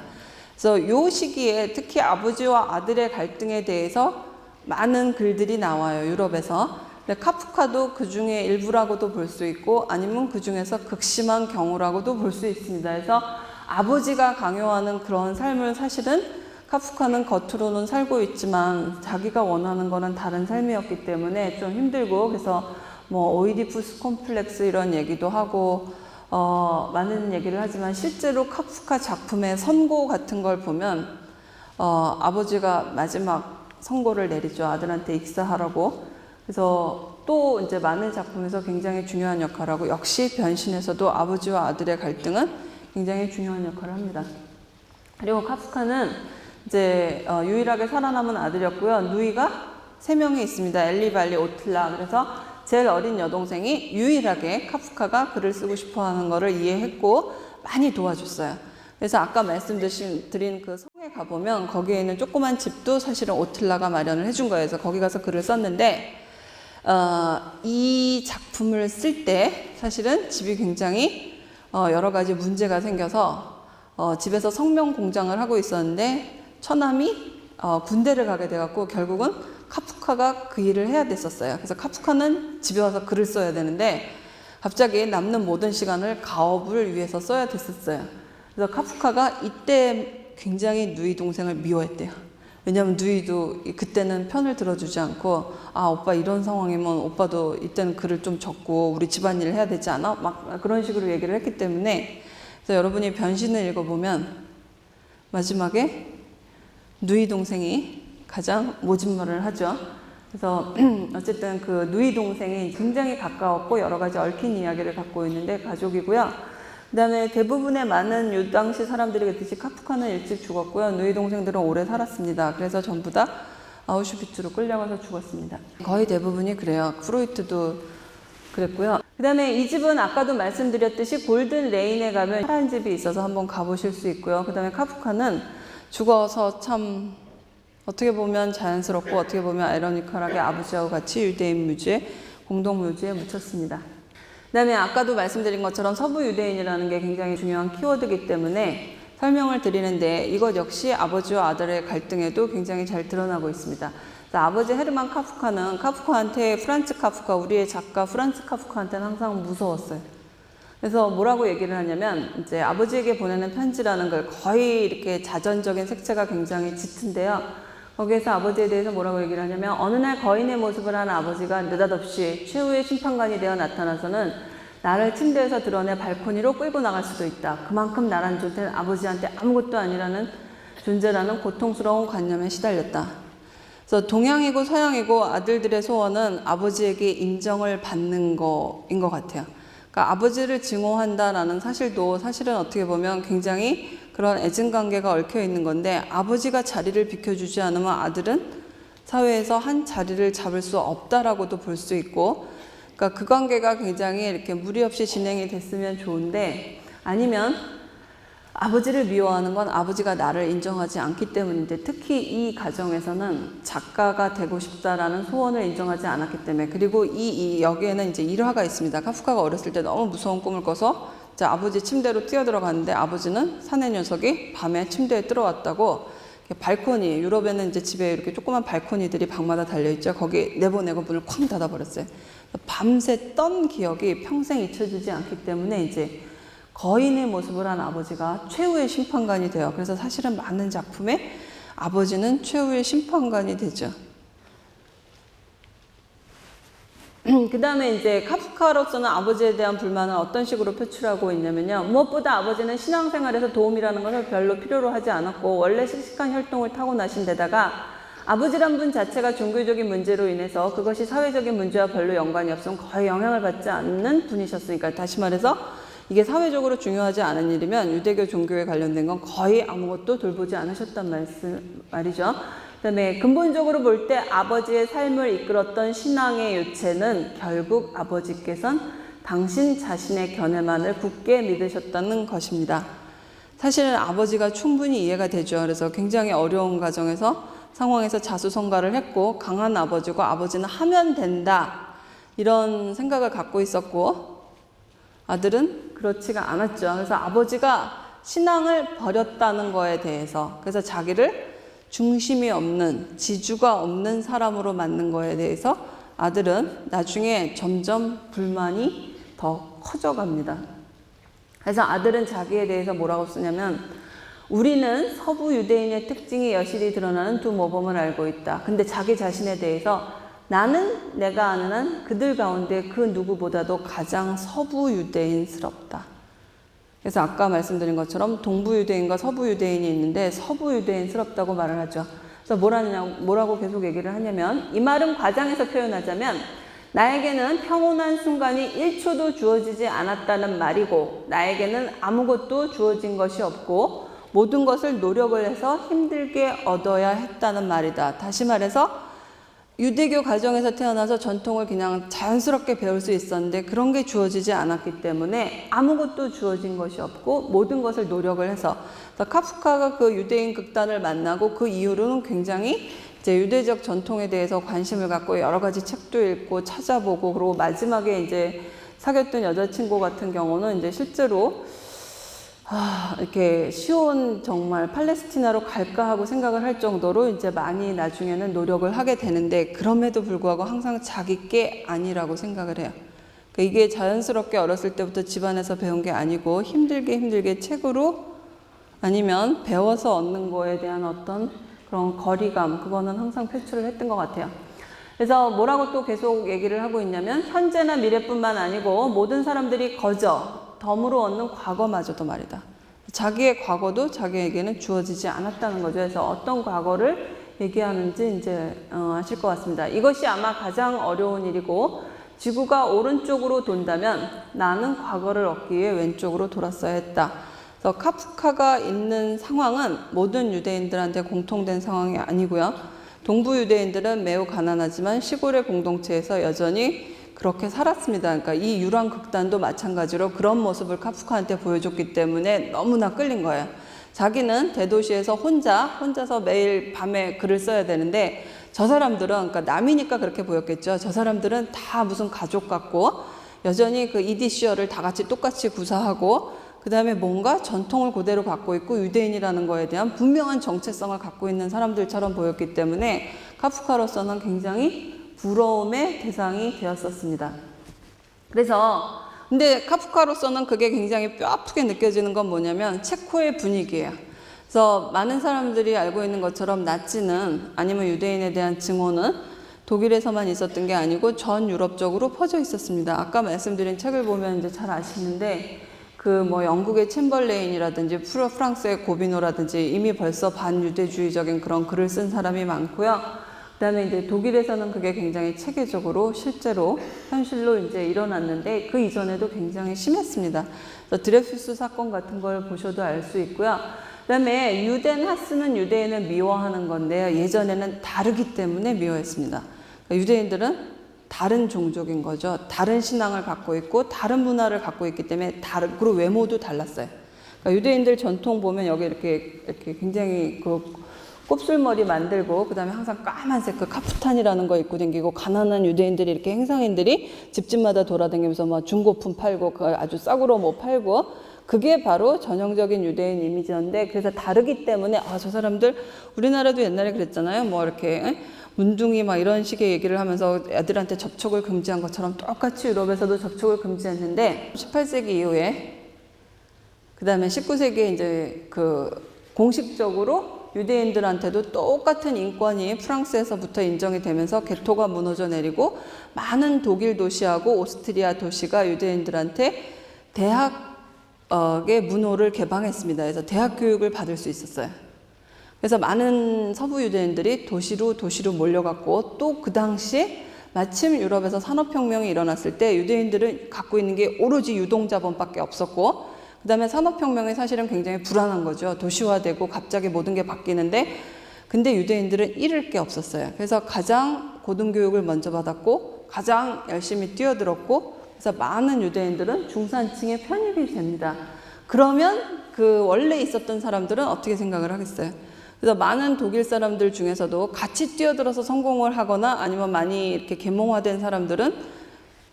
그래서 이 시기에 특히 아버지와 아들의 갈등에 대해서 많은 글들이 나와요. 유럽에서. 근데 카프카도 그 중에 일부라고도 볼 수 있고 아니면 그 중에서 극심한 경우라고도 볼 수 있습니다. 그래서 아버지가 강요하는 그런 삶을 사실은 카프카는 겉으로는 살고 있지만 자기가 원하는 거는 다른 삶이었기 때문에 좀 힘들고 그래서 뭐 오이디푸스 콤플렉스 이런 얘기도 하고 많은 얘기를 하지만 실제로 카프카 작품의 선고 같은 걸 보면 아버지가 마지막 선고를 내리죠. 아들한테 익사하라고. 그래서 또 이제 많은 작품에서 굉장히 중요한 역할을 하고 역시 변신에서도 아버지와 아들의 갈등은 굉장히 중요한 역할을 합니다. 그리고 카프카는 이제 유일하게 살아남은 아들이었고요. 누이가 3명이 있습니다. 엘리, 발리, 오틀라. 그래서 제일 어린 여동생이 유일하게 카프카가 글을 쓰고 싶어하는 거를 이해했고 많이 도와줬어요. 그래서 아까 말씀드린 그 성에 가보면 거기에 있는 조그만 집도 사실은 오틀라가 마련을 해준 거예요. 그래서 거기 가서 글을 썼는데 이 작품을 쓸 때 사실은 집이 굉장히 여러 가지 문제가 생겨서 집에서 성명 공장을 하고 있었는데 처남이 군대를 가게 돼갖고 결국은 카프카가 그 일을 해야 됐었어요. 그래서 카프카는 집에 와서 글을 써야 되는데 갑자기 남는 모든 시간을 가업을 위해서 써야 됐었어요. 그래서 카프카가 이때 굉장히 누이 동생을 미워했대요. 왜냐하면 누이도 그때는 편을 들어주지 않고 오빠 이런 상황이면 오빠도 이때는 글을 좀 적고 우리 집안일을 해야 되지 않아? 막 그런 식으로 얘기를 했기 때문에 그래서 여러분이 변신을 읽어보면 마지막에 누이 동생이 가장 모진 말을 하죠. 그래서 어쨌든 그 누이 동생이 굉장히 가까웠고 여러 가지 얽힌 이야기를 갖고 있는데 가족이고요. 그 다음에 대부분의 많은 이 당시 사람들이 그랬듯이 카프카는 일찍 죽었고요. 누이 동생들은 오래 살았습니다. 그래서 전부 다 아우슈비츠로 끌려가서 죽었습니다. 거의 대부분이 그래요. 프로이트도 그랬고요. 그 다음에 이 집은 아까도 말씀드렸듯이 골든 레인에 가면 파란 집이 있어서 한번 가보실 수 있고요. 그 다음에 카프카는 죽어서 참 어떻게 보면 자연스럽고 어떻게 보면 아이러니컬하게 아버지하고 같이 유대인 묘지에 공동묘지에 묻혔습니다. 그 다음에 아까도 말씀드린 것처럼 서부 유대인이라는 게 굉장히 중요한 키워드이기 때문에 설명을 드리는데 이것 역시 아버지와 아들의 갈등에도 굉장히 잘 드러나고 있습니다. 아버지 헤르만 카프카는 카프카한테 프란츠 카프카, 우리의 작가 프란츠 카프카한테는 항상 무서웠어요. 그래서 뭐라고 얘기를 하냐면 이제 아버지에게 보내는 편지라는 걸 거의 이렇게 자전적인 색채가 굉장히 짙은데요. 거기에서 아버지에 대해서 뭐라고 얘기를 하냐면 어느 날 거인의 모습을 한 아버지가 느닷없이 최후의 심판관이 되어 나타나서는 나를 침대에서 드러내 발코니로 끌고 나갈 수도 있다. 그만큼 나란 존재는 아버지한테 아무것도 아니라는 존재라는 고통스러운 관념에 시달렸다. 그래서 동양이고 서양이고 아들들의 소원은 아버지에게 인정을 받는 거인 것 같아요. 그러니까 아버지를 증오한다라는 사실도 사실은 어떻게 보면 굉장히 그런 애증관계가 얽혀 있는 건데 아버지가 자리를 비켜주지 않으면 아들은 사회에서 한 자리를 잡을 수 없다라고도 볼 수 있고 그러니까 그 관계가 굉장히 이렇게 무리 없이 진행이 됐으면 좋은데 아니면 아버지를 미워하는 건 아버지가 나를 인정하지 않기 때문인데 특히 이 가정에서는 작가가 되고 싶다라는 소원을 인정하지 않았기 때문에 그리고 여기에는 이제 일화가 있습니다. 카프카가 어렸을 때 너무 무서운 꿈을 꿔서 아버지 침대로 뛰어들어갔는데 아버지는 사내 녀석이 밤에 침대에 들어왔다고 발코니, 유럽에는 이제 집에 이렇게 조그만 발코니들이 방마다 달려있죠. 거기 내보내고 문을 쾅 닫아버렸어요. 밤새 떤 기억이 평생 잊혀지지 않기 때문에 이제 거인의 모습을 한 아버지가 최후의 심판관이 돼요. 그래서 사실은 많은 작품에 아버지는 최후의 심판관이 되죠. 그 다음에 이제 카프카로서는 아버지에 대한 불만을 어떤 식으로 표출하고 있냐면요. 무엇보다 아버지는 신앙생활에서 도움이라는 것을 별로 필요로 하지 않았고 원래 씩씩한 혈통을 타고나신 데다가 아버지란 분 자체가 종교적인 문제로 인해서 그것이 사회적인 문제와 별로 연관이 없으면 거의 영향을 받지 않는 분이셨으니까 다시 말해서 이게 사회적으로 중요하지 않은 일이면 유대교 종교에 관련된 건 거의 아무것도 돌보지 않으셨단 말이죠. 그 다음에 근본적으로 볼 때 아버지의 삶을 이끌었던 신앙의 요체는 결국 아버지께서는 당신 자신의 견해만을 굳게 믿으셨다는 것입니다. 사실은 아버지가 충분히 이해가 되죠. 그래서 굉장히 어려운 상황에서 자수성가를 했고 강한 아버지고 아버지는 하면 된다 이런 생각을 갖고 있었고 아들은 그렇지가 않았죠. 그래서 아버지가 신앙을 버렸다는 거에 대해서 그래서 자기를 중심이 없는 지주가 없는 사람으로 만든 거에 대해서 아들은 나중에 점점 불만이 더 커져갑니다. 그래서 아들은 자기에 대해서 뭐라고 쓰냐면 우리는 서부 유대인의 특징이 여실히 드러나는 두 모범을 알고 있다. 근데 자기 자신에 대해서 나는 내가 아는 한 그들 가운데 그 누구보다도 가장 서부 유대인스럽다. 그래서 아까 말씀드린 것처럼 동부 유대인과 서부 유대인이 있는데 서부 유대인스럽다고 말을 하죠. 그래서 뭐라고 계속 얘기를 하냐면 이 말은 과장해서 표현하자면 나에게는 평온한 순간이 1초도 주어지지 않았다는 말이고 나에게는 아무것도 주어진 것이 없고 모든 것을 노력을 해서 힘들게 얻어야 했다는 말이다. 다시 말해서 유대교 가정에서 태어나서 전통을 그냥 자연스럽게 배울 수 있었는데 그런 게 주어지지 않았기 때문에 아무것도 주어진 것이 없고 모든 것을 노력을 해서 카프카가 그 유대인 극단을 만나고 그 이후로는 굉장히 이제 유대적 전통에 대해서 관심을 갖고 여러 가지 책도 읽고 찾아보고, 그리고 마지막에 이제 사귀었던 여자친구 같은 경우는 이제 실제로 이렇게 시온 정말 팔레스티나로 갈까 하고 생각을 할 정도로 이제 많이 나중에는 노력을 하게 되는데, 그럼에도 불구하고 항상 자기 게 아니라고 생각을 해요. 그러니까 이게 자연스럽게 어렸을 때부터 집안에서 배운 게 아니고 힘들게 책으로 아니면 배워서 얻는 거에 대한 어떤 그런 거리감, 그거는 항상 표출을 했던 것 같아요. 그래서 뭐라고 또 계속 얘기를 하고 있냐면, 현재나 미래뿐만 아니고 모든 사람들이 덤으로 얻는 과거마저도 말이다. 자기의 과거도 자기에게는 주어지지 않았다는 거죠. 그래서 어떤 과거를 얘기하는지 이제 아실 것 같습니다. 이것이 아마 가장 어려운 일이고, 지구가 오른쪽으로 돈다면 나는 과거를 얻기 위해 왼쪽으로 돌았어야 했다. 그래서 카프카가 있는 상황은 모든 유대인들한테 공통된 상황이 아니고요. 동부 유대인들은 매우 가난하지만 시골의 공동체에서 여전히 그렇게 살았습니다. 그러니까 이 유랑 극단도 마찬가지로 그런 모습을 카프카한테 보여줬기 때문에 너무나 끌린 거예요. 자기는 대도시에서 혼자서 매일 밤에 글을 써야 되는데, 저 사람들은, 그러니까 남이니까 그렇게 보였겠죠. 저 사람들은 다 무슨 가족 같고 여전히 그 이디시어를 다 같이 똑같이 구사하고, 그 다음에 뭔가 전통을 그대로 갖고 있고 유대인이라는 거에 대한 분명한 정체성을 갖고 있는 사람들처럼 보였기 때문에 카프카로서는 굉장히 부러움의 대상이 되었었습니다. 그래서 근데 카프카로서는 그게 굉장히 뼈아프게 느껴지는 건 뭐냐면 체코의 분위기예요. 그래서 많은 사람들이 알고 있는 것처럼 나치는, 아니면 유대인에 대한 증오는 독일에서만 있었던 게 아니고 전 유럽적으로 퍼져 있었습니다. 아까 말씀드린 책을 보면 이제 잘 아시는데, 그 뭐 영국의 챔벌레인이라든지 프랑스의 고비노라든지 이미 벌써 반유대주의적인 그런 글을 쓴 사람이 많고요. 그 다음에 이제 독일에서는 그게 굉장히 체계적으로 실제로 현실로 이제 일어났는데, 그 이전에도 굉장히 심했습니다. 그래서 드레푸스 사건 같은 걸 보셔도 알 수 있고요. 그 다음에 유덴하스는 유대인을 미워하는 건데요. 예전에는 다르기 때문에 미워했습니다. 그러니까 유대인들은 다른 종족인 거죠. 다른 신앙을 갖고 있고 다른 문화를 갖고 있기 때문에 그리고 외모도 달랐어요. 그러니까 유대인들 전통 보면 여기 이렇게 굉장히 그 곱슬머리 만들고, 그 다음에 항상 까만색 그 카프탄이라는 거 입고 다니고, 가난한 유대인들이 이렇게 행상인들이 집집마다 돌아다니면서 막 중고품 팔고 아주 싸구려 뭐 팔고, 그게 바로 전형적인 유대인 이미지였는데, 그래서 다르기 때문에 저 사람들, 우리나라도 옛날에 그랬잖아요. 뭐 이렇게 문둥이 막 이런 식의 얘기를 하면서 애들한테 접촉을 금지한 것처럼 똑같이 유럽에서도 접촉을 금지했는데, 18세기 이후에, 그 다음에 19세기에 이제 그 공식적으로 유대인들한테도 똑같은 인권이 프랑스에서부터 인정이 되면서 게토가 무너져 내리고, 많은 독일 도시하고 오스트리아 도시가 유대인들한테 대학의 문호를 개방했습니다. 그래서 대학 교육을 받을 수 있었어요. 그래서 많은 서부 유대인들이 도시로 몰려갔고, 또 그 당시에 마침 유럽에서 산업혁명이 일어났을 때 유대인들은 갖고 있는 게 오로지 유동자본밖에 없었고, 그 다음에 산업혁명이 사실은 굉장히 불안한 거죠. 도시화되고 갑자기 모든 게 바뀌는데, 근데 유대인들은 잃을 게 없었어요. 그래서 가장 고등교육을 먼저 받았고 가장 열심히 뛰어들었고, 그래서 많은 유대인들은 중산층에 편입이 됩니다. 그러면 그 원래 있었던 사람들은 어떻게 생각을 하겠어요? 그래서 많은 독일 사람들 중에서도 같이 뛰어들어서 성공을 하거나 아니면 많이 이렇게 계몽화된 사람들은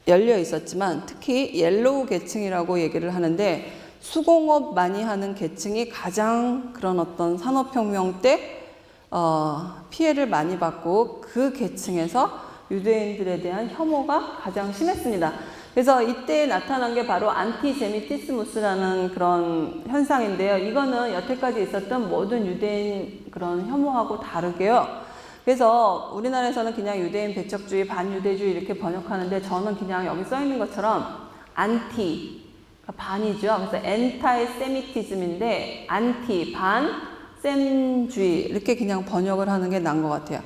열려 있었지만, 특히 옐로우 계층이라고 얘기를 하는데, 수공업 많이 하는 계층이 가장 그런 어떤 산업혁명 때 피해를 많이 받고, 그 계층에서 유대인들에 대한 혐오가 가장 심했습니다. 그래서 이때 나타난 게 바로 안티세미티스무스라는 그런 현상인데요. 이거는 여태까지 있었던 모든 유대인 그런 혐오하고 다르게요. 그래서 우리나라에서는 그냥 유대인 배척주의, 반유대주의 이렇게 번역하는데, 저는 그냥 여기 써 있는 것처럼 안티, 반이죠. 그래서 엔타이 세미티즘인데 안티, 반, 셈주의 이렇게 그냥 번역을 하는 게 나은 것 같아요.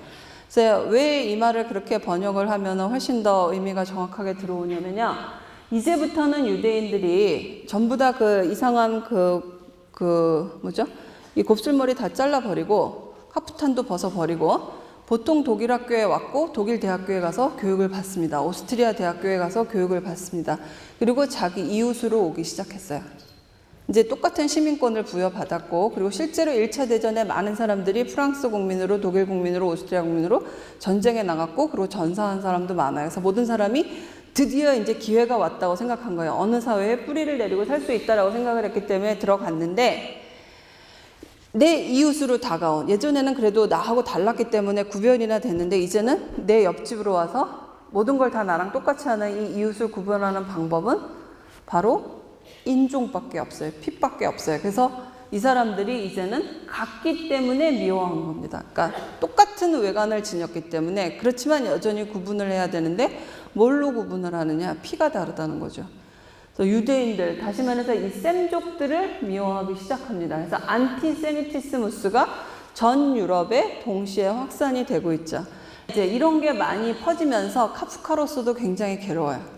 그래서 왜 이 말을 그렇게 번역을 하면 훨씬 더 의미가 정확하게 들어오냐면요. 이제부터는 유대인들이 전부 다 그 이상한 이 곱슬머리 다 잘라버리고 카프탄도 벗어버리고 보통 독일 학교에 왔고 독일 대학교에 가서 교육을 받습니다. 오스트리아 대학교에 가서 교육을 받습니다. 그리고 자기 이웃으로 오기 시작했어요. 이제 똑같은 시민권을 부여받았고, 그리고 실제로 1차 대전에 많은 사람들이 프랑스 국민으로, 독일 국민으로, 오스트리아 국민으로 전쟁에 나갔고, 그리고 전사한 사람도 많아요. 그래서 모든 사람이 드디어 이제 기회가 왔다고 생각한 거예요. 어느 사회에 뿌리를 내리고 살 수 있다라고 생각을 했기 때문에 들어갔는데, 내 이웃으로 다가온, 예전에는 그래도 나하고 달랐기 때문에 구별이나 됐는데, 이제는 내 옆집으로 와서 모든 걸 다 나랑 똑같이 하는 이 이웃을 구별하는 방법은 바로 인종밖에 없어요. 핏밖에 없어요. 그래서 이 사람들이 이제는 같기 때문에 미워한 겁니다. 그러니까 똑같은 외관을 지녔기 때문에, 그렇지만 여전히 구분을 해야 되는데 뭘로 구분을 하느냐? 피가 다르다는 거죠. 그래서 유대인들, 다시 말해서 이 셈족들을 미워하기 시작합니다. 그래서 안티세미티스무스가 전 유럽에 동시에 확산이 되고 있죠. 이제 이런 게 많이 퍼지면서 카프카로서도 굉장히 괴로워요.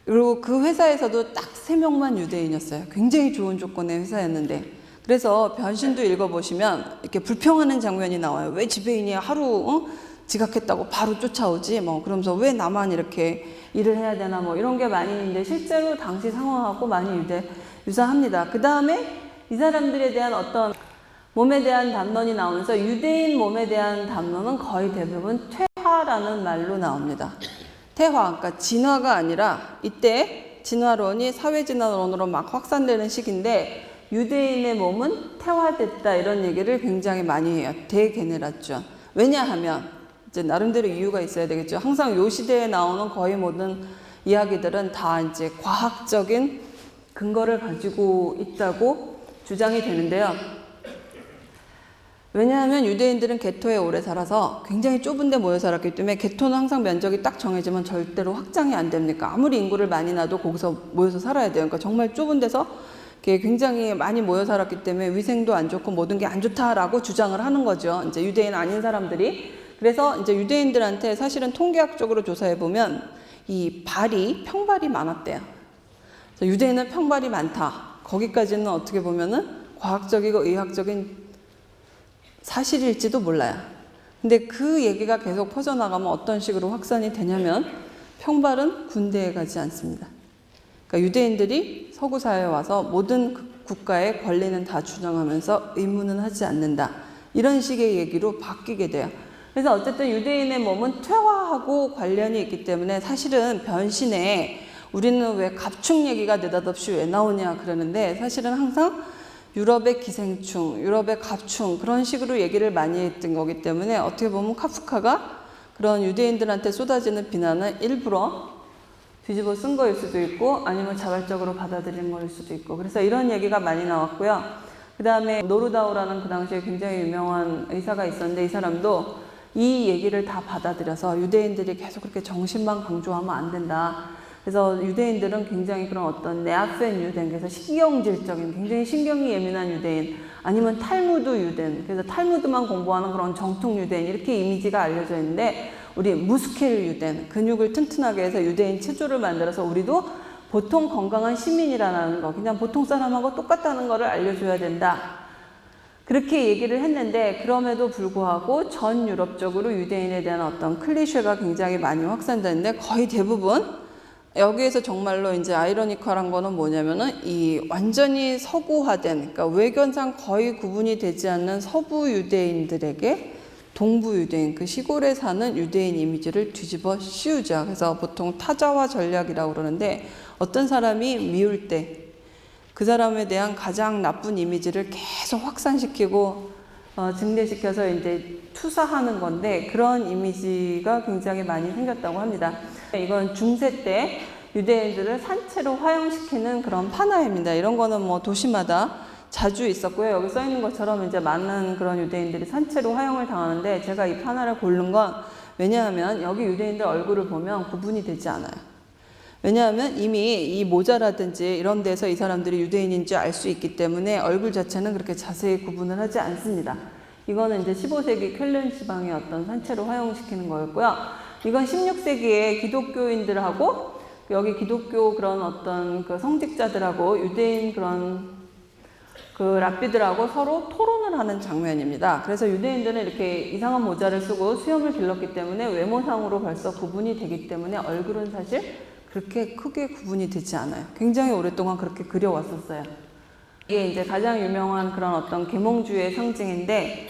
그리고 그 회사에서도 딱 3명만 유대인이었어요. 굉장히 좋은 조건의 회사였는데. 그래서 변신도 읽어보시면 이렇게 불평하는 장면이 나와요. 왜 지배인이 하루 지각했다고 바로 쫓아오지? 뭐 그러면서 왜 나만 이렇게 일을 해야 되나? 뭐 이런 게 많이 있는데, 실제로 당시 상황하고 많이 유사합니다. 그 다음에 이 사람들에 대한 어떤 몸에 대한 담론이 나오면서, 유대인 몸에 대한 담론은 거의 대부분 퇴화라는 말로 나옵니다. 퇴화, 그러니까 진화가 아니라, 이때 진화론이 사회진화론으로 막 확산되는 시기인데, 유대인의 몸은 퇴화됐다, 이런 얘기를 굉장히 많이 해요. 대게네라죠. 왜냐하면 이제 나름대로 이유가 있어야 되겠죠. 항상 요 시대에 나오는 거의 모든 이야기들은 다 이제 과학적인 근거를 가지고 있다고 주장이 되는데요. 왜냐하면 유대인들은 게토에 오래 살아서 굉장히 좁은 데 모여 살았기 때문에, 게토는 항상 면적이 딱 정해지면 절대로 확장이 안 됩니까? 아무리 인구를 많이 놔도 거기서 모여서 살아야 돼요. 그러니까 정말 좁은 데서 굉장히 많이 모여 살았기 때문에 위생도 안 좋고 모든 게 안 좋다라고 주장을 하는 거죠. 이제 유대인 아닌 사람들이. 그래서 이제 유대인들한테 사실은 통계학적으로 조사해 보면 이 평발이 많았대요. 그래서 유대인은 평발이 많다. 거기까지는 어떻게 보면은 과학적이고 의학적인 사실일지도 몰라요. 근데 그 얘기가 계속 퍼져나가면 어떤 식으로 확산이 되냐면, 평발은 군대에 가지 않습니다. 그러니까 유대인들이 서구 사회에 와서 모든 국가의 권리는 다 주장하면서 의무는 하지 않는다. 이런 식의 얘기로 바뀌게 돼요. 그래서 어쨌든 유대인의 몸은 퇴화하고 관련이 있기 때문에, 사실은 변신에 우리는 왜 갑충 얘기가 느닷없이 왜 나오냐 그러는데, 사실은 항상 유럽의 기생충, 유럽의 갑충, 그런 식으로 얘기를 많이 했던 거기 때문에, 어떻게 보면 카프카가 그런 유대인들한테 쏟아지는 비난은 일부러 뒤집어 쓴 거일 수도 있고, 아니면 자발적으로 받아들인 거일 수도 있고, 그래서 이런 얘기가 많이 나왔고요. 그 다음에 노르다우라는 그 당시에 굉장히 유명한 의사가 있었는데, 이 사람도 이 얘기를 다 받아들여서 유대인들이 계속 그렇게 정신만 강조하면 안 된다. 그래서 유대인들은 굉장히 그런 어떤 네아펜 유대인, 그래서 신경질적인, 굉장히 신경이 예민한 유대인, 아니면 탈무드 유대인, 그래서 탈무드만 공부하는 그런 정통 유대인, 이렇게 이미지가 알려져 있는데, 우리 무스켈 유대인, 근육을 튼튼하게 해서 유대인 체조를 만들어서 우리도 보통 건강한 시민이라는 거, 그냥 보통 사람하고 똑같다는 거를 알려줘야 된다. 그렇게 얘기를 했는데, 그럼에도 불구하고 전 유럽적으로 유대인에 대한 어떤 클리셰가 굉장히 많이 확산됐는데, 거의 대부분 여기에서 정말로 이제 아이러니컬한 거는 뭐냐면은, 이 완전히 서구화된, 그러니까 외견상 거의 구분이 되지 않는 서부 유대인들에게 동부 유대인, 그 시골에 사는 유대인 이미지를 뒤집어 씌우죠. 그래서 보통 타자화 전략이라고 그러는데, 어떤 사람이 미울 때 그 사람에 대한 가장 나쁜 이미지를 계속 확산시키고 증대시켜서 이제 투사하는 건데, 그런 이미지가 굉장히 많이 생겼다고 합니다. 이건 중세 때 유대인들을 산채로 화형시키는 그런 판화입니다. 이런 거는 뭐 도시마다 자주 있었고요. 여기 써 있는 것처럼 이제 많은 그런 유대인들이 산채로 화형을 당하는데, 제가 이 판화를 고른 건 왜냐하면 여기 유대인들 얼굴을 보면 구분이 되지 않아요. 왜냐하면 이미 이 모자라든지 이런 데서 이 사람들이 유대인인지 알 수 있기 때문에 얼굴 자체는 그렇게 자세히 구분을 하지 않습니다. 이거는 이제 15세기 쾰른 지방의 어떤 산채로 화형시키는 거였고요. 이건 16세기에 기독교인들하고 여기 기독교 그런 어떤 그 성직자들하고 유대인 그런 그 랍비들하고 서로 토론을 하는 장면입니다. 그래서 유대인들은 이렇게 이상한 모자를 쓰고 수염을 길렀기 때문에 외모상으로 벌써 구분이 되기 때문에 얼굴은 사실 그렇게 크게 구분이 되지 않아요. 굉장히 오랫동안 그렇게 그려왔었어요. 이게 이제 가장 유명한 그런 어떤 계몽주의의 상징인데,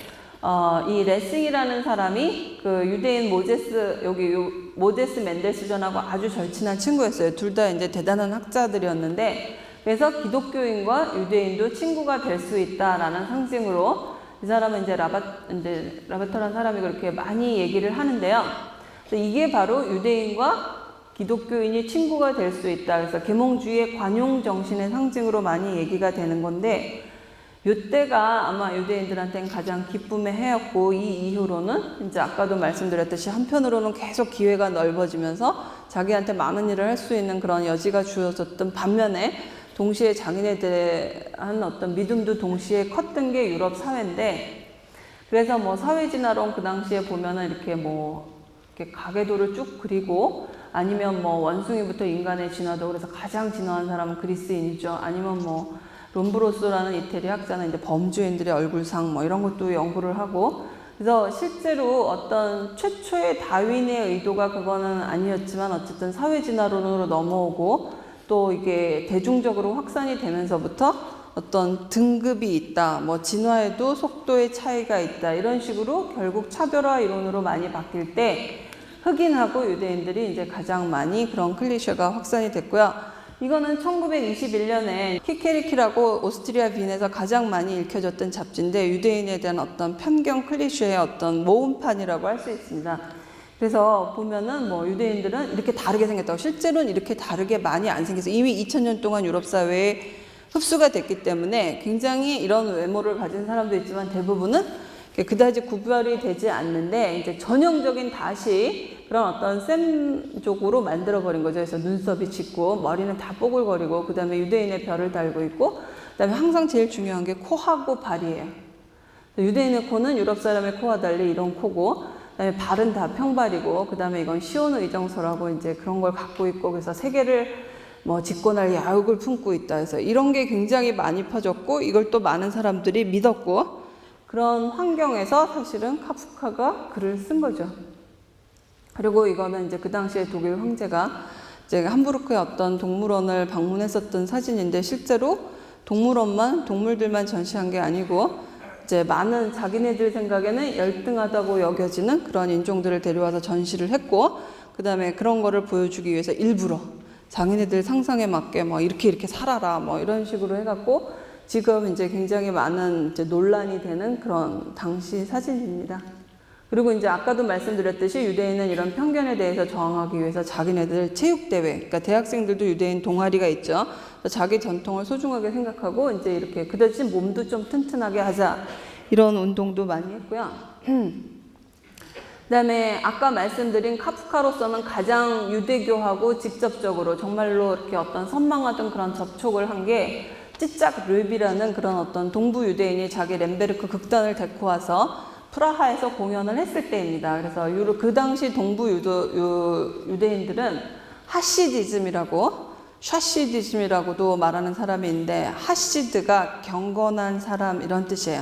이 레싱이라는 사람이 그 유대인 모제스 멘델스존하고 아주 절친한 친구였어요. 둘 다 이제 대단한 학자들이었는데, 그래서 기독교인과 유대인도 친구가 될 수 있다라는 상징으로 이 사람은 이제 라바터라는 사람이 그렇게 많이 얘기를 하는데요. 이게 바로 유대인과 기독교인이 친구가 될 수 있다. 그래서 계몽주의의 관용 정신의 상징으로 많이 얘기가 되는 건데, 이때가 아마 유대인들한테는 가장 기쁨의 해였고, 이 이후로는 이제 아까도 말씀드렸듯이 한편으로는 계속 기회가 넓어지면서 자기한테 많은 일을 할 수 있는 그런 여지가 주어졌던 반면에 동시에 장인에 대한 어떤 믿음도 동시에 컸던 게 유럽 사회인데, 그래서 뭐 사회진화론 그 당시에 보면은 이렇게 이렇게 가계도를 쭉 그리고, 아니면 뭐 원숭이부터 인간의 진화도 그래서 가장 진화한 사람은 그리스인이죠. 아니면 뭐 롬브로스라는 이태리 학자는 이제 범죄인들의 얼굴상 뭐 이런 것도 연구를 하고, 그래서 실제로 어떤 최초의 다윈의 의도가 그거는 아니었지만 어쨌든 사회진화론으로 넘어오고, 또 이게 대중적으로 확산이 되면서부터 어떤 등급이 있다, 뭐 진화에도 속도의 차이가 있다, 이런 식으로 결국 차별화 이론으로 많이 바뀔 때 흑인하고 유대인들이 이제 가장 많이 그런 클리셰가 확산이 됐고요. 이거는 1921년에 키케리키라고 오스트리아 빈에서 가장 많이 읽혀졌던 잡지인데, 유대인에 대한 어떤 편견 클리셰의 어떤 모음판이라고 할 수 있습니다. 그래서 보면은 뭐 유대인들은 이렇게 다르게 생겼다고, 실제로는 이렇게 다르게 많이 안 생겨서 이미 2000년 동안 유럽 사회에 흡수가 됐기 때문에 굉장히 이런 외모를 가진 사람도 있지만 대부분은 그다지 구별이 되지 않는데, 이제 전형적인 다시 그런 어떤 셈족으로 만들어버린 거죠. 그래서 눈썹이 짙고 머리는 다 뽀글거리고, 그 다음에 유대인의 별을 달고 있고, 그 다음에 항상 제일 중요한 게 코하고 발이에요. 유대인의 코는 유럽 사람의 코와 달리 이런 코고, 그 다음에 발은 다 평발이고, 그 다음에 이건 시온 의정서라고 이제 그런 걸 갖고 있고, 그래서 세계를 뭐 짓고날 야욕을 품고 있다 해서 이런 게 굉장히 많이 퍼졌고, 이걸 또 많은 사람들이 믿었고, 그런 환경에서 사실은 카프카가 글을 쓴 거죠. 그리고 이거는 이제 그 당시에 독일 황제가 이제 함부르크의 어떤 동물원을 방문했었던 사진인데, 실제로 동물들만 전시한 게 아니고, 이제 많은 자기네들 생각에는 열등하다고 여겨지는 그런 인종들을 데려와서 전시를 했고, 그 다음에 그런 거를 보여주기 위해서 일부러 자기네들 상상에 맞게 뭐 이렇게 살아라 뭐 이런 식으로 해갖고, 지금 이제 굉장히 많은 이제 논란이 되는 그런 당시 사진입니다. 그리고 이제 아까도 말씀드렸듯이 유대인은 이런 편견에 대해서 저항하기 위해서 자기네들 체육대회, 그러니까 대학생들도 유대인 동아리가 있죠. 자기 전통을 소중하게 생각하고 이제 이렇게 그 대신 몸도 좀 튼튼하게 하자, 이런 운동도 많이 했고요. 그 다음에 아까 말씀드린 카프카로서는 가장 유대교하고 직접적으로 정말로 이렇게 어떤 선망하던 그런 접촉을 한 게 찌짝 르비라는 그런 어떤 동부 유대인이 자기 렘베르크 극단을 데리고 와서 프라하에서 공연을 했을 때입니다. 그래서 그 당시 동부 유대인들은 하시디즘이라고, 샤시디즘이라고도 말하는 사람이 있는데, 하시드가 경건한 사람 이런 뜻이에요.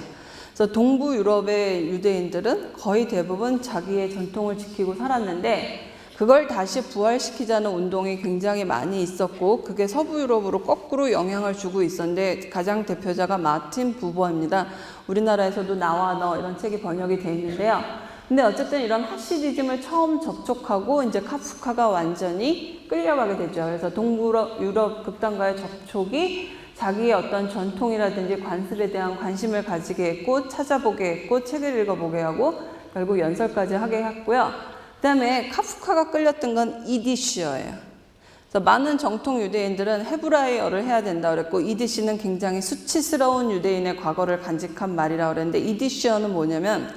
그래서 동부 유럽의 유대인들은 거의 대부분 자기의 전통을 지키고 살았는데, 그걸 다시 부활시키자는 운동이 굉장히 많이 있었고, 그게 서부 유럽으로 거꾸로 영향을 주고 있었는데, 가장 대표자가 마틴 부버입니다. 우리나라에서도 나와 너 이런 책이 번역이 되어 있는데요. 근데 어쨌든 이런 하시디즘을 처음 접촉하고 이제 카프카가 완전히 끌려가게 되죠. 그래서 동부 유럽 극단과의 접촉이 자기의 어떤 전통이라든지 관습에 대한 관심을 가지게 했고, 찾아보게 했고, 책을 읽어보게 하고, 결국 연설까지 하게 했고요. 그 다음에 카프카가 끌렸던 건 이디쉬어예요. 그래서 많은 정통 유대인들은 헤브라이어를 해야 된다 그랬고, 이디쉬는 굉장히 수치스러운 유대인의 과거를 간직한 말이라고 그랬는데, 이디쉬어는 뭐냐면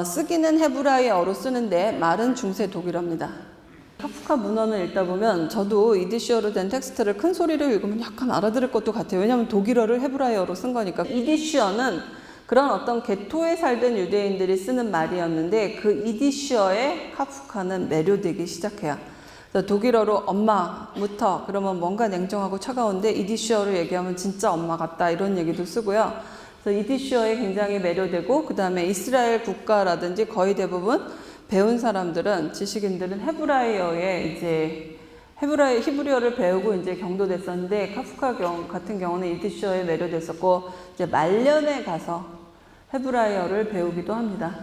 쓰기는 헤브라이어로 쓰는데 말은 중세 독일어입니다. 카프카 문헌을 읽다 보면 저도 이디쉬어로 된 텍스트를 큰 소리로 읽으면 약간 알아들을 것도 같아요. 왜냐하면 독일어를 헤브라이어로 쓴 거니까. 이디쉬어는 그런 어떤 게토에 살던 유대인들이 쓰는 말이었는데, 그 이디쉬어에 카프카는 매료되기 시작해요. 그래서 독일어로 엄마, 무터 그러면 뭔가 냉정하고 차가운데, 이디쉬어로 얘기하면 진짜 엄마 같다 이런 얘기도 쓰고요. 그래서 이디쉬어에 굉장히 매료되고, 그 다음에 이스라엘 국가라든지 거의 대부분 배운 사람들은, 지식인들은 헤브라이어에 이제 히브리어를 배우고 이제 경도됐었는데 카프카 같은 경우는 이디셔에 매료됐었고 이제 말년에 가서 헤브라이어를 배우기도 합니다.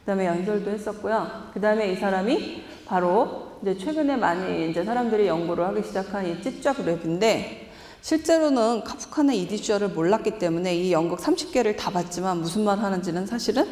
그다음에 연설도 했었고요. 그다음에 이 사람이 바로 이제 최근에 많이 이제 사람들이 연구를 하기 시작한 이 찌쫙 랩인데 실제로는 카프카는 이디셔를 몰랐기 때문에 이 연극 30개를 다 봤지만 무슨 말 하는지는 사실은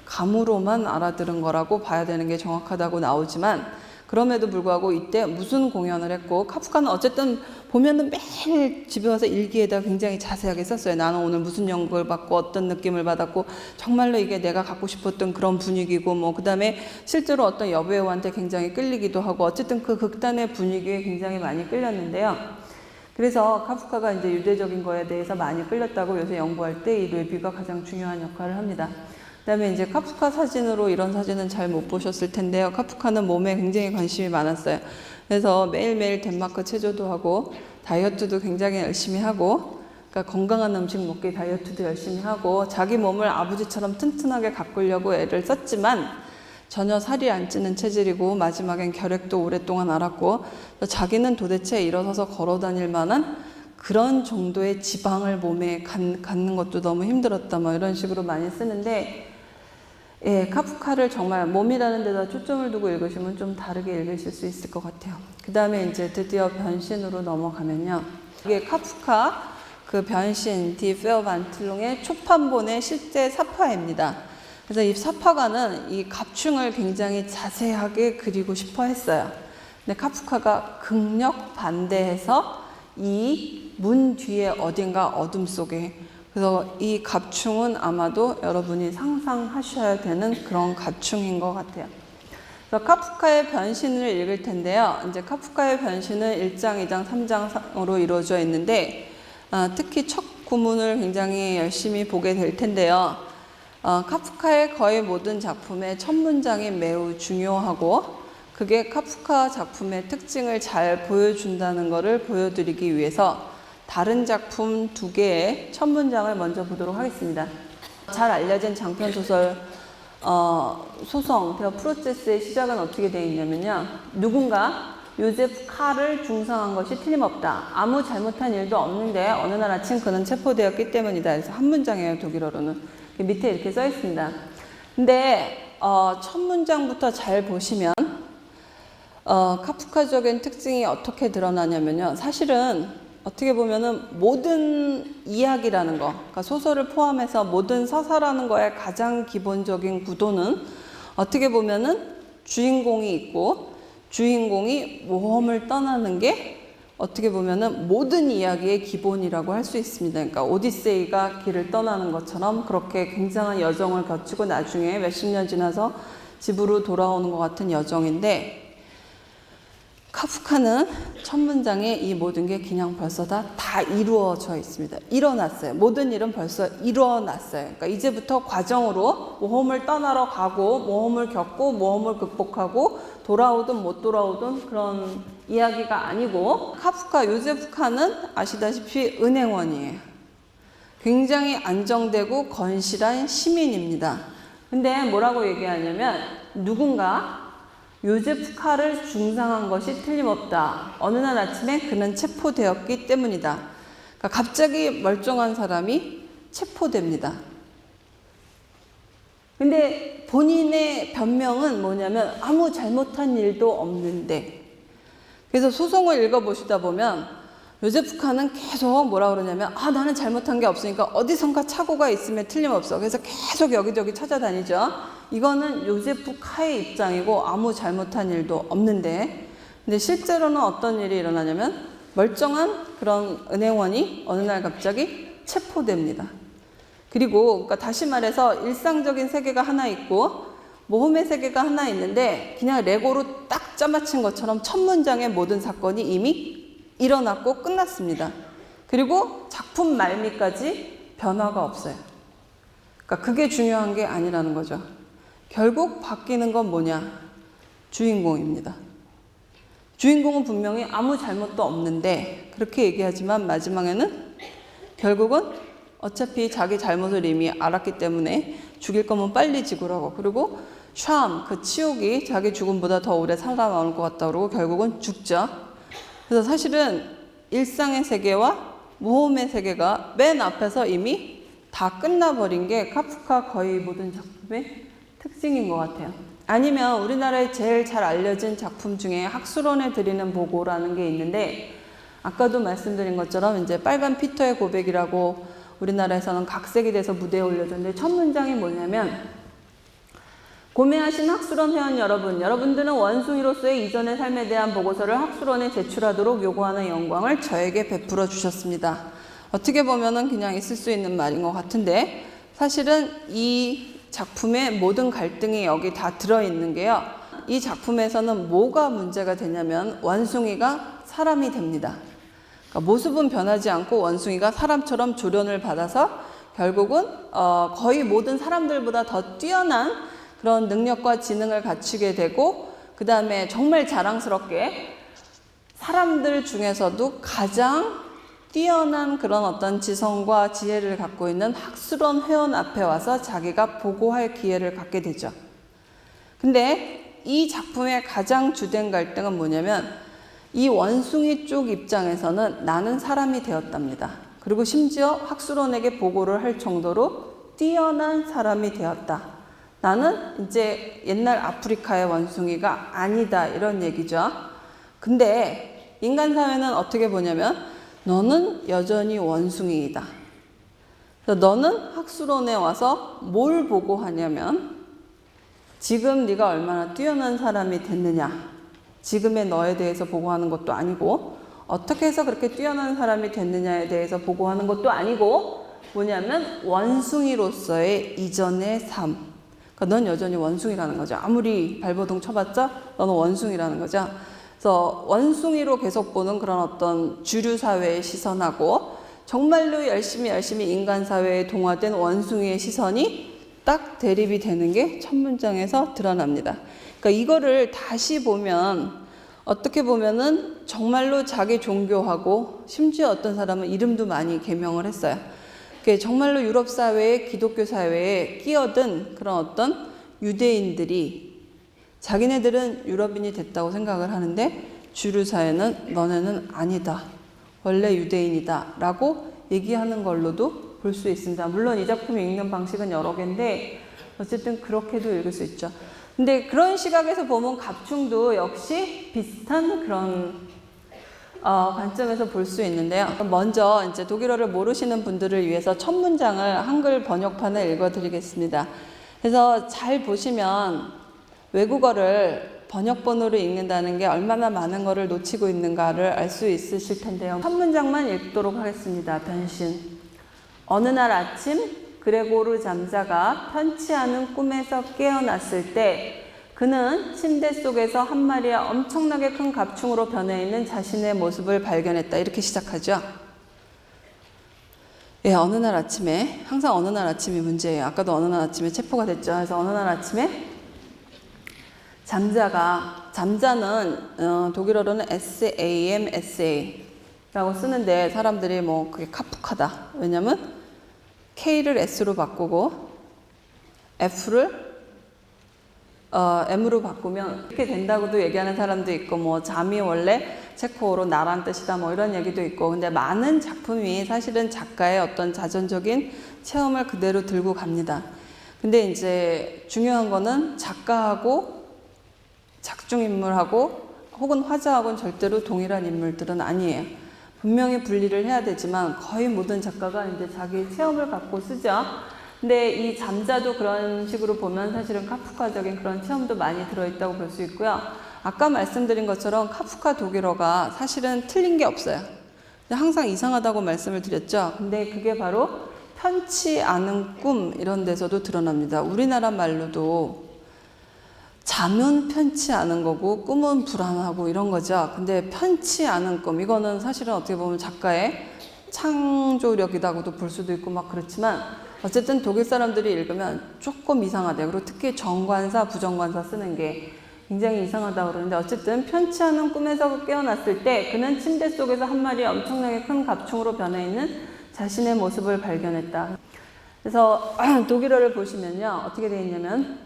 감으로만 알아들은 거라고 봐야 되는 게 정확하다고 나오지만 그럼에도 불구하고 이때 무슨 공연을 했고 카프카는 어쨌든 보면은 매일 집에 와서 일기에다 굉장히 자세하게 썼어요. 나는 오늘 무슨 연극을 받고 어떤 느낌을 받았고 정말로 이게 내가 갖고 싶었던 그런 분위기고 뭐 그다음에 실제로 어떤 여배우한테 굉장히 끌리기도 하고 어쨌든 그 극단의 분위기에 굉장히 많이 끌렸는데요. 그래서 카프카가 이제 유대적인 거에 대해서 많이 끌렸다고 요새 연구할 때 이 레비가 가장 중요한 역할을 합니다. 그다음에 이제 카프카 사진으로 이런 사진은 잘 못 보셨을 텐데요. 카프카는 몸에 굉장히 관심이 많았어요. 그래서 매일매일 덴마크 체조도 하고 다이어트도 굉장히 열심히 하고 그러니까 건강한 음식 먹기 다이어트도 열심히 하고 자기 몸을 아버지처럼 튼튼하게 가꾸려고 애를 썼지만 전혀 살이 안 찌는 체질이고 마지막엔 결핵도 오랫동안 앓았고 자기는 도대체 일어서서 걸어 다닐 만한 그런 정도의 지방을 몸에 갖는 것도 너무 힘들었다 뭐 이런 식으로 많이 쓰는데 예, 카프카를 정말 몸이라는 데다 초점을 두고 읽으시면 좀 다르게 읽으실 수 있을 것 같아요. 그 다음에 이제 드디어 변신으로 넘어가면요. 이게 카프카 그 변신 디 페어반틀롱의 초판본의 실제 사파입니다. 그래서 이 사파가는 이 갑충을 굉장히 자세하게 그리고 싶어 했어요. 근데 카프카가 극력 반대해서 이 문 뒤에 어딘가 어둠 속에 그래서 이 갑충은 아마도 여러분이 상상하셔야 되는 그런 갑충인 것 같아요. 그래서 카프카의 변신을 읽을 텐데요. 이제 카프카의 변신은 1장, 2장, 3장으로 이루어져 있는데 특히 첫 구문을 굉장히 열심히 보게 될 텐데요. 카프카의 거의 모든 작품의 첫 문장이 매우 중요하고 그게 카프카 작품의 특징을 잘 보여준다는 것을 보여드리기 위해서 다른 작품 2개의 첫 문장을 먼저 보도록 하겠습니다. 잘 알려진 장편소설 소성, 더 프로세스의 시작은 어떻게 되어 있냐면요. 누군가 요제프 칼을 중상한 것이 틀림없다. 아무 잘못한 일도 없는데 어느 날 아침 그는 체포되었기 때문이다. 그래서 한 문장이에요. 독일어로는. 밑에 이렇게 써 있습니다. 근데 첫 문장부터 잘 보시면 카프카적인 특징이 어떻게 드러나냐면요. 사실은 어떻게 보면은 모든 이야기라는 거, 그러니까 소설을 포함해서 모든 서사라는 거의 가장 기본적인 구도는 어떻게 보면은 주인공이 있고 주인공이 모험을 떠나는 게 어떻게 보면은 모든 이야기의 기본이라고 할 수 있습니다. 그러니까 오디세이가 길을 떠나는 것처럼 그렇게 굉장한 여정을 거치고 나중에 몇십 년 지나서 집으로 돌아오는 것 같은 여정인데 카프카는 첫 문장에 이 모든 게 그냥 벌써 다 이루어져 있습니다. 일어났어요. 모든 일은 벌써 일어났어요. 그러니까 이제부터 과정으로 모험을 떠나러 가고 모험을 겪고 모험을 극복하고 돌아오든 못 돌아오든 그런 이야기가 아니고 카프카, 요제프 칸은 아시다시피 은행원이에요. 굉장히 안정되고 건실한 시민입니다. 근데 뭐라고 얘기하냐면 누군가 요제프 칼을 중상한 것이 틀림없다. 어느 날 아침에 그는 체포되었기 때문이다. 그러니까 갑자기 멀쩡한 사람이 체포됩니다. 근데 본인의 변명은 뭐냐면 아무 잘못한 일도 없는데 그래서 소송을 읽어보시다 보면 요제프 칸은 계속 뭐라 그러냐면 나는 잘못한 게 없으니까 어디선가 착오가 있으면 틀림없어. 그래서 계속 여기저기 찾아다니죠. 이거는 요제프 카의 입장이고 아무 잘못한 일도 없는데 근데 실제로는 어떤 일이 일어나냐면 멀쩡한 그런 은행원이 어느 날 갑자기 체포됩니다. 그리고 그러니까 다시 말해서 일상적인 세계가 하나 있고 모험의 세계가 하나 있는데 그냥 레고로 딱 짜맞춘 것처럼 첫 문장의 모든 사건이 이미 일어났고 끝났습니다. 그리고 작품 말미까지 변화가 없어요. 그러니까 그게 중요한 게 아니라는 거죠. 결국 바뀌는 건 뭐냐? 주인공입니다. 주인공은 분명히 아무 잘못도 없는데 그렇게 얘기하지만 마지막에는 결국은 어차피 자기 잘못을 이미 알았기 때문에 죽일 거면 빨리 죽으라고 그리고 샴, 그 치욕이 자기 죽음보다 더 오래 살아남을 것 같다 그러고 결국은 죽죠. 그래서 사실은 일상의 세계와 모험의 세계가 맨 앞에서 이미 다 끝나버린 게 카프카 거의 모든 작품의 특징인 것 같아요. 아니면 우리나라에 제일 잘 알려진 작품 중에 학술원에 드리는 보고라는 게 있는데, 아까도 말씀드린 것처럼 이제 빨간 피터의 고백이라고 우리나라에서는 각색이 돼서 무대에 올려졌는데, 첫 문장이 뭐냐면, 고매하신 학술원 회원 여러분, 여러분들은 원숭이로서의 이전의 삶에 대한 보고서를 학술원에 제출하도록 요구하는 영광을 저에게 베풀어 주셨습니다. 어떻게 보면은 그냥 있을 수 있는 말인 것 같은데, 사실은 이 작품의 모든 갈등이 여기 다 들어있는 게요. 이 작품에서는 뭐가 문제가 되냐면 원숭이가 사람이 됩니다. 그러니까 모습은 변하지 않고 원숭이가 사람처럼 조련을 받아서 결국은 거의 모든 사람들보다 더 뛰어난 그런 능력과 지능을 갖추게 되고, 그 다음에 정말 자랑스럽게 사람들 중에서도 가장 뛰어난 그런 어떤 지성과 지혜를 갖고 있는 학술원 회원 앞에 와서 자기가 보고할 기회를 갖게 되죠. 근데 이 작품의 가장 주된 갈등은 뭐냐면, 이 원숭이 쪽 입장에서는 나는 사람이 되었답니다. 그리고 심지어 학술원에게 보고를 할 정도로 뛰어난 사람이 되었다. 나는 이제 옛날 아프리카의 원숭이가 아니다, 이런 얘기죠. 근데 인간 사회는 어떻게 보냐면, 너는 여전히 원숭이이다. 너는 학술원에 와서 뭘 보고하냐면, 지금 네가 얼마나 뛰어난 사람이 됐느냐, 지금의 너에 대해서 보고하는 것도 아니고, 어떻게 해서 그렇게 뛰어난 사람이 됐느냐에 대해서 보고하는 것도 아니고, 뭐냐면 원숭이로서의 이전의 삶. 그러니까 넌 여전히 원숭이라는 거죠. 아무리 발버둥 쳐봤자 너는 원숭이라는 거죠. 그래서 원숭이로 계속 보는 그런 어떤 주류 사회의 시선하고, 정말로 열심히 인간 사회에 동화된 원숭이의 시선이 딱 대립이 되는 게 첫 문장에서 드러납니다. 그러니까 이거를 다시 보면, 어떻게 보면은 정말로 자기 종교하고, 심지어 어떤 사람은 이름도 많이 개명을 했어요. 정말로 유럽 사회에, 기독교 사회에 끼어든 그런 어떤 유대인들이 자기네들은 유럽인이 됐다고 생각을 하는데, 주류 사회는 너네는 아니다, 원래 유대인이다 라고 얘기하는 걸로도 볼 수 있습니다. 물론 이 작품이 읽는 방식은 여러 개인데 어쨌든 그렇게도 읽을 수 있죠. 근데 그런 시각에서 보면 갑충도 역시 비슷한 그런 관점에서 볼 수 있는데요. 먼저 이제 독일어를 모르시는 분들을 위해서 첫 문장을 한글 번역판을 읽어드리겠습니다. 그래서 잘 보시면 외국어를 번역본으로 읽는다는 게 얼마나 많은 거를 놓치고 있는가를 알 수 있으실 텐데요. 첫 문장만 읽도록 하겠습니다. 변신. 어느 날 아침 그레고르 잠자가 편치 않은 꿈에서 깨어났을 때 그는 침대 속에서 한 마리의 엄청나게 큰 갑충으로 변해 있는 자신의 모습을 발견했다. 이렇게 시작하죠. 예, 어느 날 아침에, 항상 어느 날 아침이 문제예요. 아까도 어느 날 아침에 체포가 됐죠. 그래서 어느 날 아침에 잠자는 독일어로는 SAMSA라고 쓰는데 사람들이 뭐 그게 카프카다. 왜냐면 K를 S로 바꾸고 F를 M으로 바꾸면 이렇게 된다고도 얘기하는 사람도 있고, 뭐 잠이 원래 체코어로 나란 뜻이다, 뭐 이런 얘기도 있고. 근데 많은 작품이 사실은 작가의 어떤 자전적인 체험을 그대로 들고 갑니다. 근데 이제 중요한 거는 작가하고 작중인물하고 혹은 화자하고는 절대로 동일한 인물들은 아니에요. 분명히 분리를 해야 되지만 거의 모든 작가가 이제 자기 체험을 갖고 쓰죠. 근데 이 잠자도 그런 식으로 보면 사실은 카프카적인 그런 체험도 많이 들어있다고 볼 수 있고요. 아까 말씀드린 것처럼 카프카 독일어가 사실은 틀린 게 없어요. 항상 이상하다고 말씀을 드렸죠. 근데 그게 바로 편치 않은 꿈, 이런 데서도 드러납니다. 우리나라 말로도 잠은 편치 않은 거고 꿈은 불안하고 이런 거죠. 근데 편치 않은 꿈, 이거는 사실은 어떻게 보면 작가의 창조력이라고도 볼 수도 있고 막 그렇지만, 어쨌든 독일 사람들이 읽으면 조금 이상하대요. 그리고 특히 정관사, 부정관사 쓰는 게 굉장히 이상하다고 그러는데, 어쨌든 편치 않은 꿈에서 깨어났을 때 그는 침대 속에서 한 마리의 엄청나게 큰 갑충으로 변해 있는 자신의 모습을 발견했다. 그래서 독일어를 보시면요, 어떻게 되어 있냐면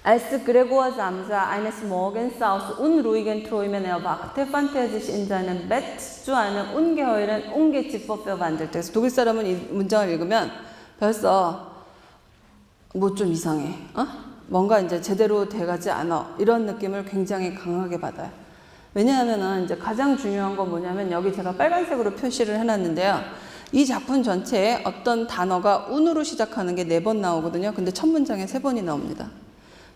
Als Gregor Samsa eines Morgens aus unruhigen Träumen erwachte, fand er sich in seinem Bett zu einem ungeheuren Ungeziefer verwandelt. 그래서 독일 사람은 이 문장을 읽으면 벌써 뭐 좀 이상해. 뭔가 이제 제대로 돼가지 않아. 이런 느낌을 굉장히 강하게 받아요. 왜냐하면은 이제 가장 중요한 건 뭐냐면 여기 제가 빨간색으로 표시를 해놨는데요. 이 작품 전체에 어떤 단어가 운으로 시작하는 게 4번 나오거든요. 근데 첫 문장에 3번이 나옵니다.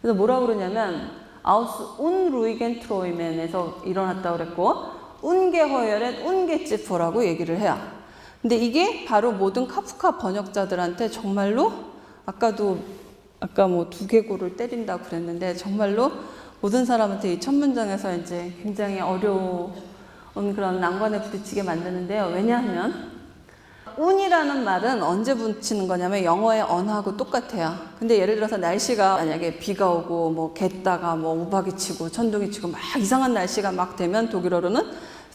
그래서 뭐라고 그러냐면 aus unruhigen Träumen에서 일어났다고 그랬고 ungeheuren Ungeziefer라고 얘기를 해요. 근데 이게 바로 모든 카프카 번역자들한테 정말로 아까 뭐 두개골을 때린다고 그랬는데 정말로 모든 사람한테 이 첫 문장에서 이제 굉장히 어려운 그런 난관에 부딪히게 만드는데요. 왜냐하면 운이라는 말은 언제 붙이는 거냐면 영어의 on하고 똑같아요. 근데 예를 들어서 날씨가 만약에 비가 오고 뭐 갰다가 뭐 우박이 치고 천둥이 치고 막 이상한 날씨가 막 되면 독일어로는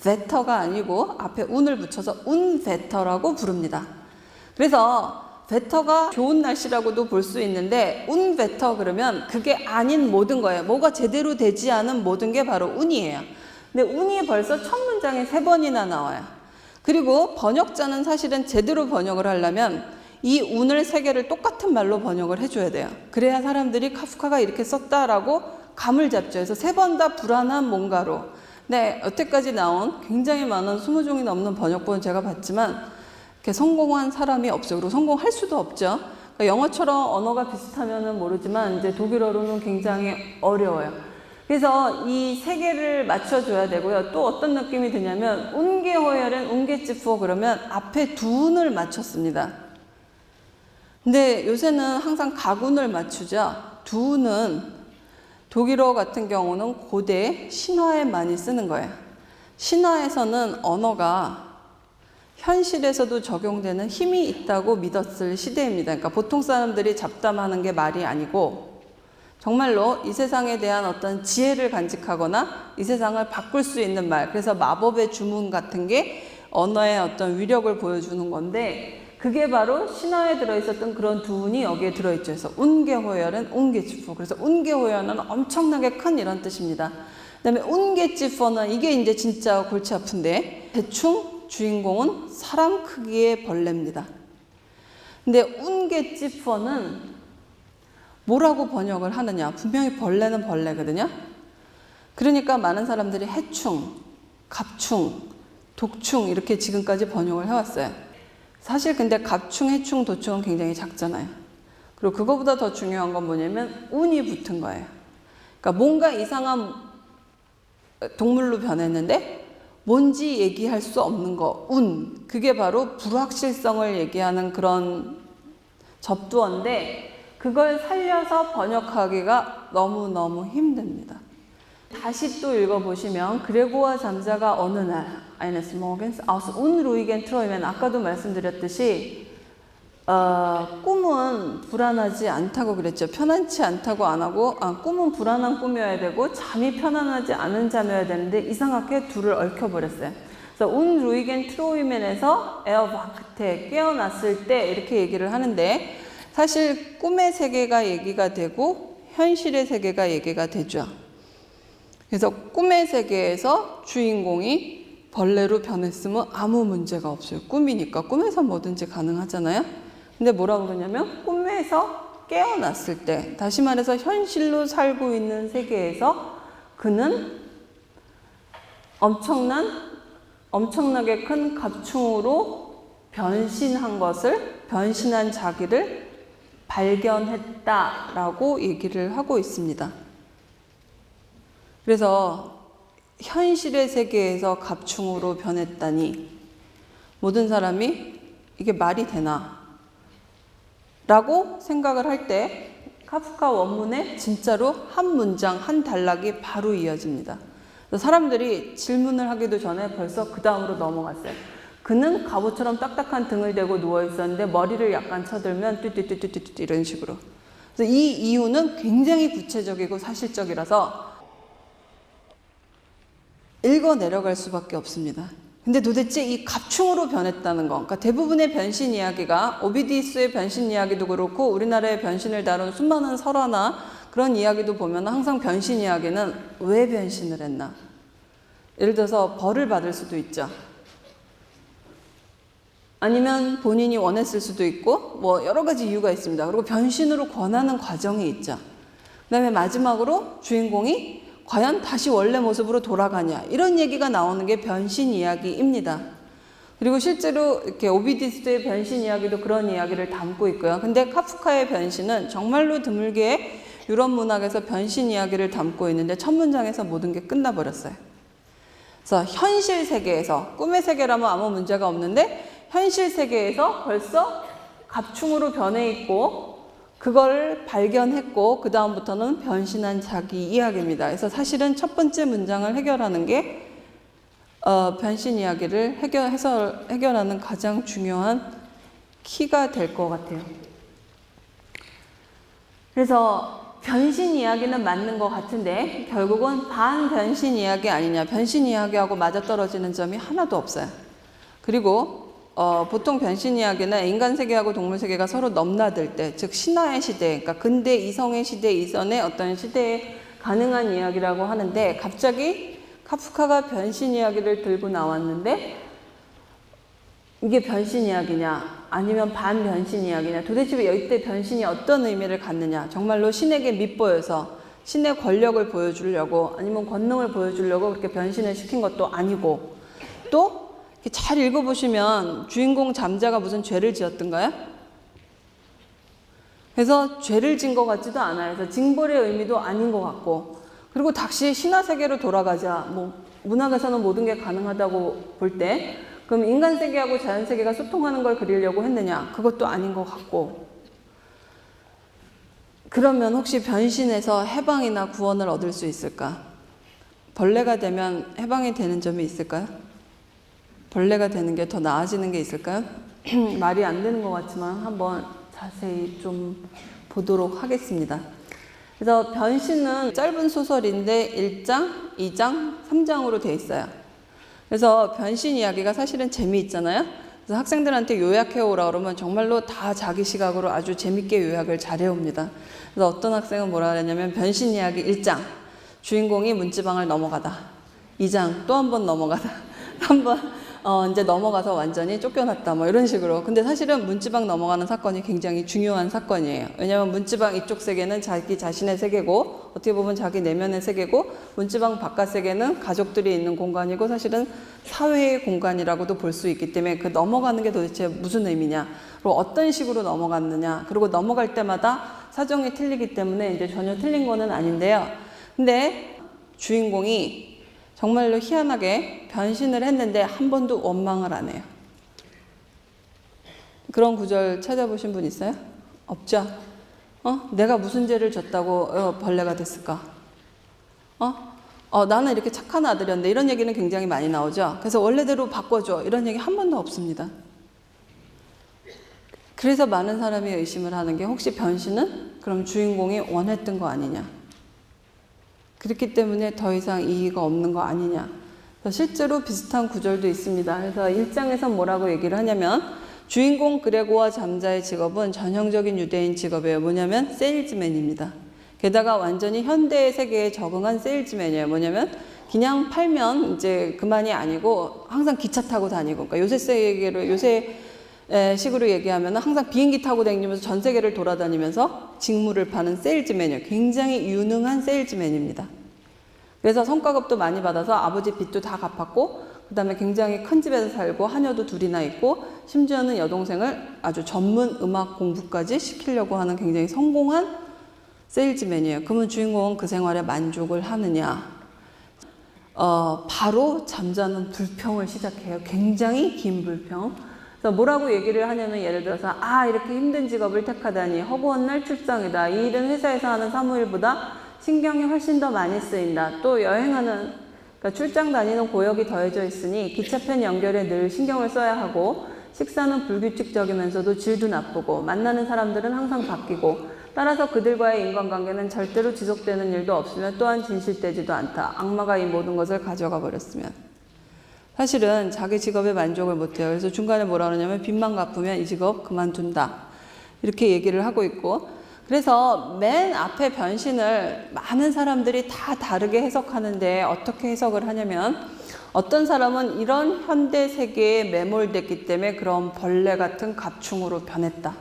wetter가 아니고 앞에 운을 붙여서 unwetter라고 부릅니다. 그래서 wetter가 좋은 날씨라고도 볼 수 있는데 unwetter 그러면 그게 아닌 모든 거예요. 뭐가 제대로 되지 않은 모든 게 바로 운이에요. 근데 운이 벌써 첫 문장에 3번이나 나와요. 그리고 번역자는 사실은 제대로 번역을 하려면 이 운을 3개를 똑같은 말로 번역을 해줘야 돼요. 그래야 사람들이 카프카가 이렇게 썼다라고 감을 잡죠. 그래서 3번 다 불안한 뭔가로. 네, 여태까지 나온 굉장히 많은 20종이 넘는 번역본을 제가 봤지만 이렇게 성공한 사람이 없어요. 그리고 성공할 수도 없죠. 그러니까 영어처럼 언어가 비슷하면은 모르지만 이제 독일어로는 굉장히 어려워요. 그래서 이 3개를 맞춰줘야 되고요. 또 어떤 느낌이 드냐면 ungeheuren Ungeziefer 그러면 앞에 두 운을 맞췄습니다. 근데 요새는 항상 각운을 맞추죠. 두 운은 독일어 같은 경우는 고대 신화에 많이 쓰는 거예요. 신화에서는 언어가 현실에서도 적용되는 힘이 있다고 믿었을 시대입니다. 그러니까 보통 사람들이 잡담하는 게 말이 아니고 정말로 이 세상에 대한 어떤 지혜를 간직하거나 이 세상을 바꿀 수 있는 말, 그래서 마법의 주문 같은 게 언어의 어떤 위력을 보여주는 건데 그게 바로 신화에 들어있었던 그런 두 운이 여기에 들어있죠. 그래서 ungeheuren Ungeziefer. 그래서 ungeheuer는 엄청나게 큰 이런 뜻입니다. 그 다음에 Ungeziefer는 이게 이제 진짜 골치 아픈데 대충 주인공은 사람 크기의 벌레입니다. 근데 Ungeziefer는 뭐라고 번역을 하느냐? 분명히 벌레는 벌레거든요. 그러니까 많은 사람들이 해충, 갑충, 독충 이렇게 지금까지 번역을 해왔어요. 사실 근데 갑충, 해충, 도충은 굉장히 작잖아요. 그리고 그거보다 더 중요한 건 뭐냐면 운이 붙은 거예요. 그러니까 뭔가 이상한 동물로 변했는데 뭔지 얘기할 수 없는 거, 운. 그게 바로 불확실성을 얘기하는 그런 접두어인데 그걸 살려서 번역하기가 너무너무 힘듭니다. 다시 또 읽어보시면 그레고와 잠자가 어느 날 eines Morgens aus unruhigen Träumen 아까도 말씀드렸듯이 꿈은 불안하지 않다고 그랬죠. 편안치 않다고 안 하고 꿈은 불안한 꿈이어야 되고 잠이 편안하지 않은 잠이어야 되는데 이상하게 둘을 얽혀버렸어요. 그래서 unruhigen Träumen에서 erwachte 깨어났을 때 이렇게 얘기를 하는데 사실 꿈의 세계가 얘기가 되고 현실의 세계가 얘기가 되죠. 그래서 꿈의 세계에서 주인공이 벌레로 변했으면 아무 문제가 없어요. 꿈이니까 꿈에서 뭐든지 가능하잖아요. 근데 뭐라고 그러냐면 꿈에서 깨어났을 때 다시 말해서 현실로 살고 있는 세계에서 그는 엄청나게 큰 갑충으로 변신한 자기를 발견했다라고 얘기를 하고 있습니다. 그래서 현실의 세계에서 갑충으로 변했다니 모든 사람이 이게 말이 되나? 라고 생각을 할 때 카프카 원문에 진짜로 한 문장, 한 단락이 바로 이어집니다. 사람들이 질문을 하기도 전에 벌써 그 다음으로 넘어갔어요. 그는 갑옷처럼 딱딱한 등을 대고 누워 있었는데 머리를 약간 쳐들면 뚜뚜뚜뚜뚜 이런 식으로. 그래서 이 이유는 굉장히 구체적이고 사실적이라서 읽어 내려갈 수밖에 없습니다. 근데 도대체 이 갑충으로 변했다는 거, 그러니까 대부분의 변신 이야기가 오비디우스의 변신 이야기도 그렇고 우리나라의 변신을 다룬 수많은 설화나 그런 이야기도 보면 항상 변신 이야기는 왜 변신을 했나? 예를 들어서 벌을 받을 수도 있죠. 아니면 본인이 원했을 수도 있고 뭐 여러 가지 이유가 있습니다. 그리고 변신으로 권하는 과정이 있죠. 그 다음에 마지막으로 주인공이 과연 다시 원래 모습으로 돌아가냐, 이런 얘기가 나오는 게 변신 이야기입니다. 그리고 실제로 이렇게 오비디스의 변신 이야기도 그런 이야기를 담고 있고요. 근데 카프카의 변신은 정말로 드물게 유럽 문학에서 변신 이야기를 담고 있는데 첫 문장에서 모든 게 끝나버렸어요. 그래서 현실 세계에서, 꿈의 세계라면 아무 문제가 없는데 현실 세계에서 벌써 갑충으로 변해 있고 그걸 발견했고 그 다음부터는 변신한 자기 이야기입니다. 그래서 사실은 첫 번째 문장을 해결하는 게 변신 이야기를 해결하는 가장 중요한 키가 될 것 같아요. 그래서 변신 이야기는 맞는 것 같은데 결국은 반변신 이야기 아니냐, 변신 이야기하고 맞아떨어지는 점이 하나도 없어요. 그리고 보통 변신 이야기는 인간 세계하고 동물 세계가 서로 넘나들 때, 즉 신화의 시대, 그러니까 근대 이성의 시대 이전의 어떤 시대에 가능한 이야기라고 하는데 갑자기 카프카가 변신 이야기를 들고 나왔는데 이게 변신 이야기냐 아니면 반변신 이야기냐, 도대체 이때 변신이 어떤 의미를 갖느냐, 정말로 신에게 밉보여서 신의 권력을 보여주려고 아니면 권능을 보여주려고 그렇게 변신을 시킨 것도 아니고, 또 잘 읽어보시면 주인공 잠자가 무슨 죄를 지었던가요? 그래서 죄를 진 것 같지도 않아요. 그래서 징벌의 의미도 아닌 것 같고, 그리고 다시 신화 세계로 돌아가자, 뭐 문학에서는 모든 게 가능하다고 볼 때 그럼 인간 세계하고 자연 세계가 소통하는 걸 그리려고 했느냐? 그것도 아닌 것 같고, 그러면 혹시 변신해서 해방이나 구원을 얻을 수 있을까? 벌레가 되면 해방이 되는 점이 있을까요? 벌레가 되는 게 더 나아지는 게 있을까요? 말이 안 되는 것 같지만 한번 자세히 좀 보도록 하겠습니다. 그래서 변신은 짧은 소설인데 1장, 2장, 3장으로 되어 있어요. 그래서 변신 이야기가 사실은 재미있잖아요. 그래서 학생들한테 요약해오라 그러면 정말로 다 자기 시각으로 아주 재밌게 요약을 잘해옵니다. 그래서 어떤 학생은 뭐라 그랬냐면 변신 이야기 1장, 주인공이 문지방을 넘어가다. 2장, 또 한 번 넘어가다. 한 번 이제 넘어가서 완전히 쫓겨났다, 뭐 이런 식으로. 근데 사실은 문지방 넘어가는 사건이 굉장히 중요한 사건이에요. 왜냐하면 문지방 이쪽 세계는 자기 자신의 세계고 어떻게 보면 자기 내면의 세계고, 문지방 바깥 세계는 가족들이 있는 공간이고 사실은 사회의 공간이라고도 볼 수 있기 때문에 그 넘어가는 게 도대체 무슨 의미냐, 그리고 어떤 식으로 넘어갔느냐, 그리고 넘어갈 때마다 사정이 틀리기 때문에 이제 전혀 틀린 거는 아닌데요. 근데 주인공이 정말로 희한하게 변신을 했는데 한 번도 원망을 안 해요. 그런 구절 찾아보신 분 있어요? 없죠? 내가 무슨 죄를 졌다고 벌레가 됐을까? 나는 이렇게 착한 아들이었는데, 이런 얘기는 굉장히 많이 나오죠. 그래서 원래대로 바꿔줘, 이런 얘기 한 번도 없습니다. 그래서 많은 사람이 의심을 하는 게 혹시 변신은 그럼 주인공이 원했던 거 아니냐, 그렇기 때문에 더 이상 이의가 없는 거 아니냐. 실제로 비슷한 구절도 있습니다. 그래서 1장에서 뭐라고 얘기를 하냐면 주인공 그레고와 잠자의 직업은 전형적인 유대인 직업이에요. 뭐냐면 세일즈맨입니다. 게다가 완전히 현대의 세계에 적응한 세일즈맨이에요. 뭐냐면 그냥 팔면 이제 그만이 아니고 항상 기차 타고 다니고, 그러니까 요새 세계로, 요새 식으로 얘기하면 항상 비행기 타고 다니면서 전 세계를 돌아다니면서 직물을 파는 세일즈맨이에요. 굉장히 유능한 세일즈맨입니다. 그래서 성과급도 많이 받아서 아버지 빚도 다 갚았고, 그 다음에 굉장히 큰 집에서 살고 하녀도 둘이나 있고, 심지어는 여동생을 아주 전문 음악 공부까지 시키려고 하는 굉장히 성공한 세일즈맨이에요. 그러면 주인공은 그 생활에 만족을 하느냐? 바로 잠자는 불평을 시작해요. 굉장히 긴 불평. 그래서 뭐라고 얘기를 하냐면, 예를 들어서 이렇게 힘든 직업을 택하다니, 허구한 날 출장이다, 이 일은 회사에서 하는 사무일보다 신경이 훨씬 더 많이 쓰인다, 또 여행하는, 그러니까 출장 다니는 고역이 더해져 있으니 기차편 연결에 늘 신경을 써야 하고, 식사는 불규칙적이면서도 질도 나쁘고, 만나는 사람들은 항상 바뀌고, 따라서 그들과의 인간관계는 절대로 지속되는 일도 없으며 또한 진실되지도 않다. 악마가 이 모든 것을 가져가 버렸으면. 사실은 자기 직업에 만족을 못해요. 그래서 중간에 뭐라 그러냐면 빚만 갚으면 이 직업 그만둔다, 이렇게 얘기를 하고 있고, 그래서 맨 앞에 변신을 많은 사람들이 다 다르게 해석하는데 어떻게 해석을 하냐면 어떤 사람은 이런 현대 세계에 매몰됐기 때문에 그런 벌레 같은 갑충으로 변했다.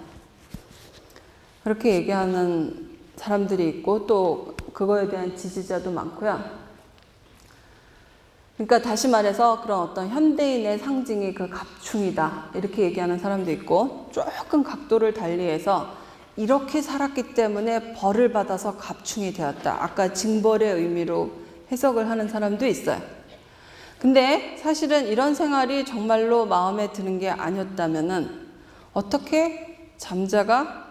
그렇게 얘기하는 사람들이 있고 또 그거에 대한 지지자도 많고요. 그러니까 다시 말해서 그런 어떤 현대인의 상징이 그 갑충이다. 이렇게 얘기하는 사람도 있고 조금 각도를 달리해서 이렇게 살았기 때문에 벌을 받아서 갑충이 되었다. 아까 징벌의 의미로 해석을 하는 사람도 있어요. 근데 사실은 이런 생활이 정말로 마음에 드는 게 아니었다면은 어떻게 잠자가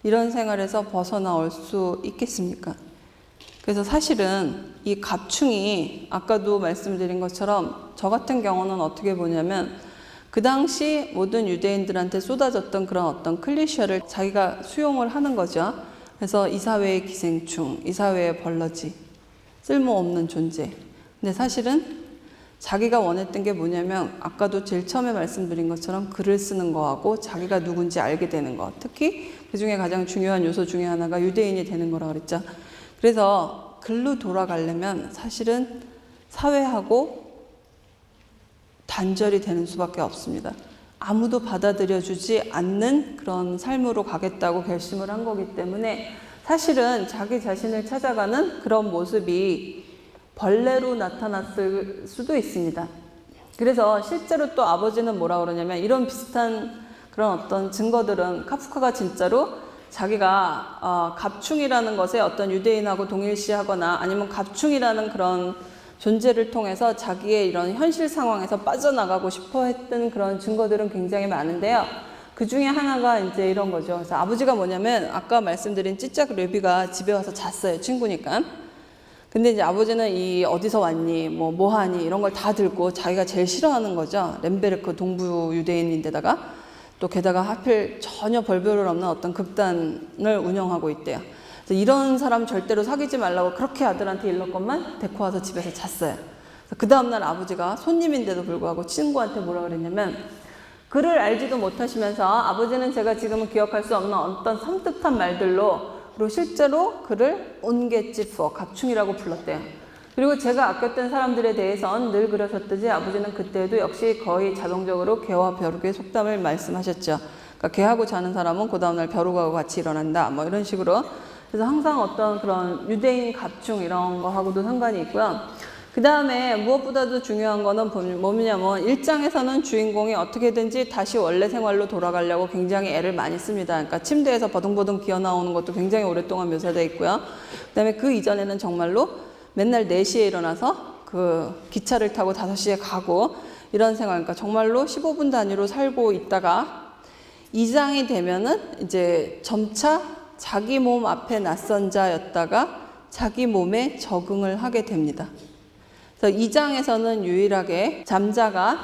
이런 생활에서 벗어나올 수 있겠습니까? 그래서 사실은 이 갑충이 아까도 말씀드린 것처럼 저 같은 경우는 어떻게 보냐면 그 당시 모든 유대인들한테 쏟아졌던 그런 어떤 클리셰를 자기가 수용을 하는 거죠. 그래서 이 사회의 기생충, 이 사회의 벌러지, 쓸모없는 존재. 근데 사실은 자기가 원했던 게 뭐냐면 아까도 제일 처음에 말씀드린 것처럼 글을 쓰는 거하고 자기가 누군지 알게 되는 거. 특히 그 중에 가장 중요한 요소 중에 하나가 유대인이 되는 거라고 그랬죠. 그래서 글로 돌아가려면 사실은 사회하고 단절이 되는 수밖에 없습니다. 아무도 받아들여주지 않는 그런 삶으로 가겠다고 결심을 한 거기 때문에 사실은 자기 자신을 찾아가는 그런 모습이 벌레로 나타났을 수도 있습니다. 그래서 실제로 또 아버지는 뭐라 그러냐면 이런 비슷한 그런 어떤 증거들은 카프카가 진짜로 자기가 갑충이라는 것에 어떤 유대인하고 동일시하거나 아니면 갑충이라는 그런 존재를 통해서 자기의 이런 현실 상황에서 빠져나가고 싶어 했던 그런 증거들은 굉장히 많은데요. 그 중에 하나가 이제 이런 거죠. 그래서 아버지가 뭐냐면 아까 말씀드린 찌짝 레비가 집에 와서 잤어요. 친구니까. 근데 이제 아버지는 이 어디서 왔니, 뭐 하니 이런 걸 다 들고 자기가 제일 싫어하는 거죠. 렘베르크 동부 유대인인데다가 또 게다가 하필 전혀 벌별을 없는 어떤 극단을 운영하고 있대요. 그래서 이런 사람 절대로 사귀지 말라고 그렇게 아들한테 일렀건만 데리고 와서 집에서 잤어요. 그 다음날 아버지가 손님인데도 불구하고 친구한테 뭐라 그랬냐면 글을 알지도 못하시면서 아버지는 제가 지금은 기억할 수 없는 어떤 섬뜩한 말들로 그리고 실제로 그를 온게찌푸어, 갑충이라고 불렀대요. 그리고 제가 아꼈던 사람들에 대해선 늘 그러셨듯이 아버지는 그때도 역시 거의 자동적으로 개와 벼룩의 속담을 말씀하셨죠. 그러니까 개하고 자는 사람은 그 다음날 벼룩하고 같이 일어난다. 뭐 이런 식으로. 그래서 항상 어떤 그런 유대인 갑충 이런 거하고도 상관이 있고요. 그 다음에 무엇보다도 중요한 거는 뭐냐면 1장에서는 주인공이 어떻게든지 다시 원래 생활로 돌아가려고 굉장히 애를 많이 씁니다. 그러니까 침대에서 버둥버둥 기어 나오는 것도 굉장히 오랫동안 묘사되어 있고요. 그 다음에 그 이전에는 정말로 맨날 4시에 일어나서 그 기차를 타고 5시에 가고 이런 생활, 그러니까 정말로 15분 단위로 살고 있다가 2장이 되면은 이제 점차 자기 몸 앞에 낯선 자였다가 자기 몸에 적응을 하게 됩니다. 그래서 2장에서는 유일하게 잠자가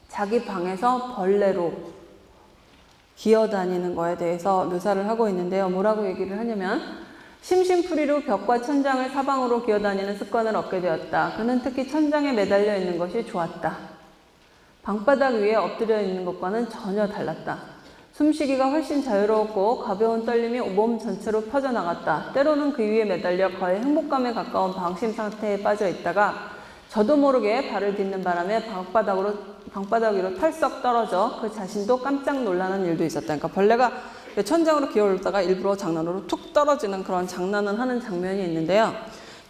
자기 방에서 벌레로 기어다니는 거에 대해서 묘사를 하고 있는데요. 뭐라고 얘기를 하냐면 심심풀이로 벽과 천장을 사방으로 기어다니는 습관을 얻게 되었다. 그는 특히 천장에 매달려 있는 것이 좋았다. 방바닥 위에 엎드려 있는 것과는 전혀 달랐다. 숨쉬기가 훨씬 자유로웠고 가벼운 떨림이 몸 전체로 퍼져나갔다. 때로는 그 위에 매달려 거의 행복감에 가까운 방심 상태에 빠져 있다가 저도 모르게 발을 딛는 바람에 방바닥 위로 털썩 떨어져 그 자신도 깜짝 놀라는 일도 있었다. 그러니까 벌레가 천장으로 기어올다가 일부러 장난으로 툭 떨어지는 그런 장난을 하는 장면이 있는데요.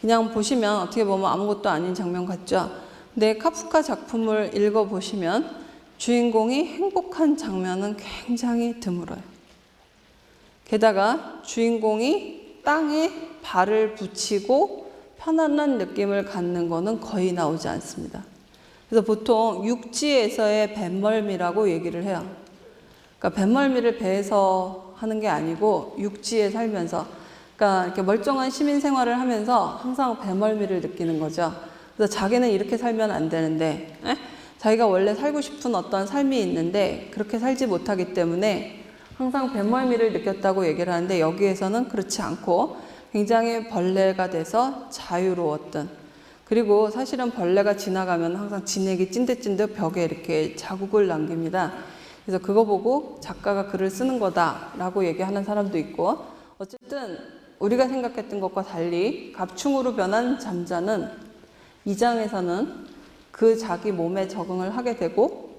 그냥 보시면 어떻게 보면 아무것도 아닌 장면 같죠. 근데 카프카 작품을 읽어보시면 주인공이 행복한 장면은 굉장히 드물어요. 게다가 주인공이 땅에 발을 붙이고 편안한 느낌을 갖는 거는 거의 나오지 않습니다. 그래서 보통 육지에서의 뱃멀미라고 얘기를 해요. 그러니까 뱃멀미를 배에서 하는 게 아니고 육지에 살면서, 그러니까 이렇게 멀쩡한 시민 생활을 하면서 항상 뱃멀미를 느끼는 거죠. 그래서 자기는 이렇게 살면 안 되는데, 자기가 원래 살고 싶은 어떤 삶이 있는데 그렇게 살지 못하기 때문에 항상 뱃멀미를 느꼈다고 얘기를 하는데 여기에서는 그렇지 않고 굉장히 벌레가 돼서 자유로웠던, 그리고 사실은 벌레가 지나가면 항상 진액이 찐득찐득 벽에 이렇게 자국을 남깁니다. 그래서 그거 보고 작가가 글을 쓰는 거다라고 얘기하는 사람도 있고, 어쨌든 우리가 생각했던 것과 달리 갑충으로 변한 잠자는 2장에서는 그 자기 몸에 적응을 하게 되고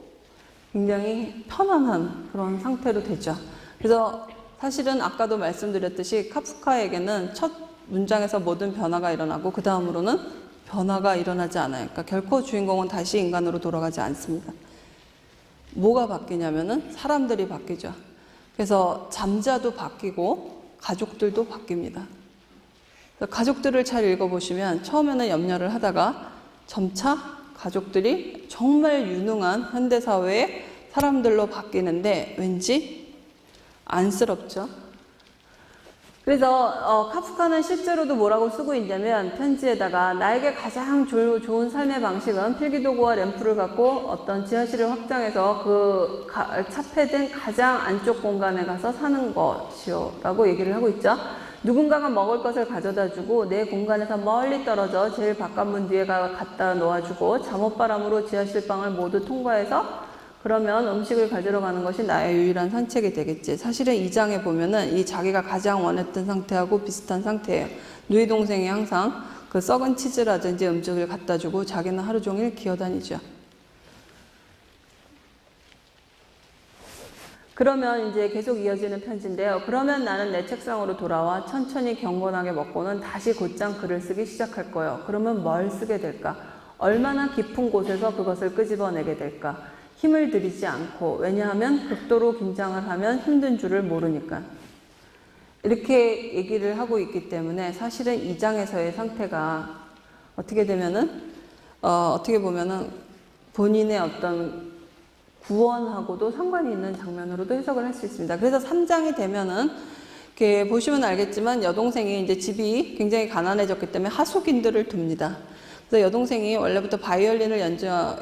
굉장히 편안한 그런 상태로 되죠. 그래서 사실은 아까도 말씀드렸듯이 카프카에게는 첫 문장에서 모든 변화가 일어나고 그 다음으로는 변화가 일어나지 않아요. 그러니까 결코 주인공은 다시 인간으로 돌아가지 않습니다. 뭐가 바뀌냐면은 사람들이 바뀌죠. 그래서 잠자도 바뀌고 가족들도 바뀝니다. 가족들을 잘 읽어보시면 처음에는 염려를 하다가 점차 가족들이 정말 유능한 현대사회의 사람들로 바뀌는데 왠지 안쓰럽죠. 그래서 카프카는 실제로도 뭐라고 쓰고 있냐면 편지에다가 나에게 가장 좋은 삶의 방식은 필기도구와 램프를 갖고 어떤 지하실을 확장해서 그 차폐된 가장 안쪽 공간에 가서 사는 것이요 라고 얘기를 하고 있죠. 누군가가 먹을 것을 가져다 주고 내 공간에서 멀리 떨어져 제일 바깥문 뒤에 갖다 놓아주고 잠옷바람으로 지하실 방을 모두 통과해서 그러면 음식을 가지러 가는 것이 나의 유일한 산책이 되겠지. 사실은 이 장에 보면은 이 자기가 가장 원했던 상태하고 비슷한 상태예요. 누이 동생이 항상 그 썩은 치즈라든지 음식을 갖다 주고 자기는 하루 종일 기어다니죠. 그러면 이제 계속 이어지는 편지인데요. 그러면 나는 내 책상으로 돌아와 천천히 경건하게 먹고는 다시 곧장 글을 쓰기 시작할 거예요. 그러면 뭘 쓰게 될까? 얼마나 깊은 곳에서 그것을 끄집어내게 될까? 힘을 들이지 않고, 왜냐하면 극도로 긴장을 하면 힘든 줄을 모르니까. 이렇게 얘기를 하고 있기 때문에 사실은 이 장에서의 상태가 어떻게 되면은 어떻게 보면은 본인의 어떤 구원하고도 상관이 있는 장면으로도 해석을 할 수 있습니다. 그래서 3장이 되면은 이렇게 보시면 알겠지만 여동생이 이제 집이 굉장히 가난해졌기 때문에 하숙인들을 둡니다. 그래서 여동생이 원래부터 바이올린을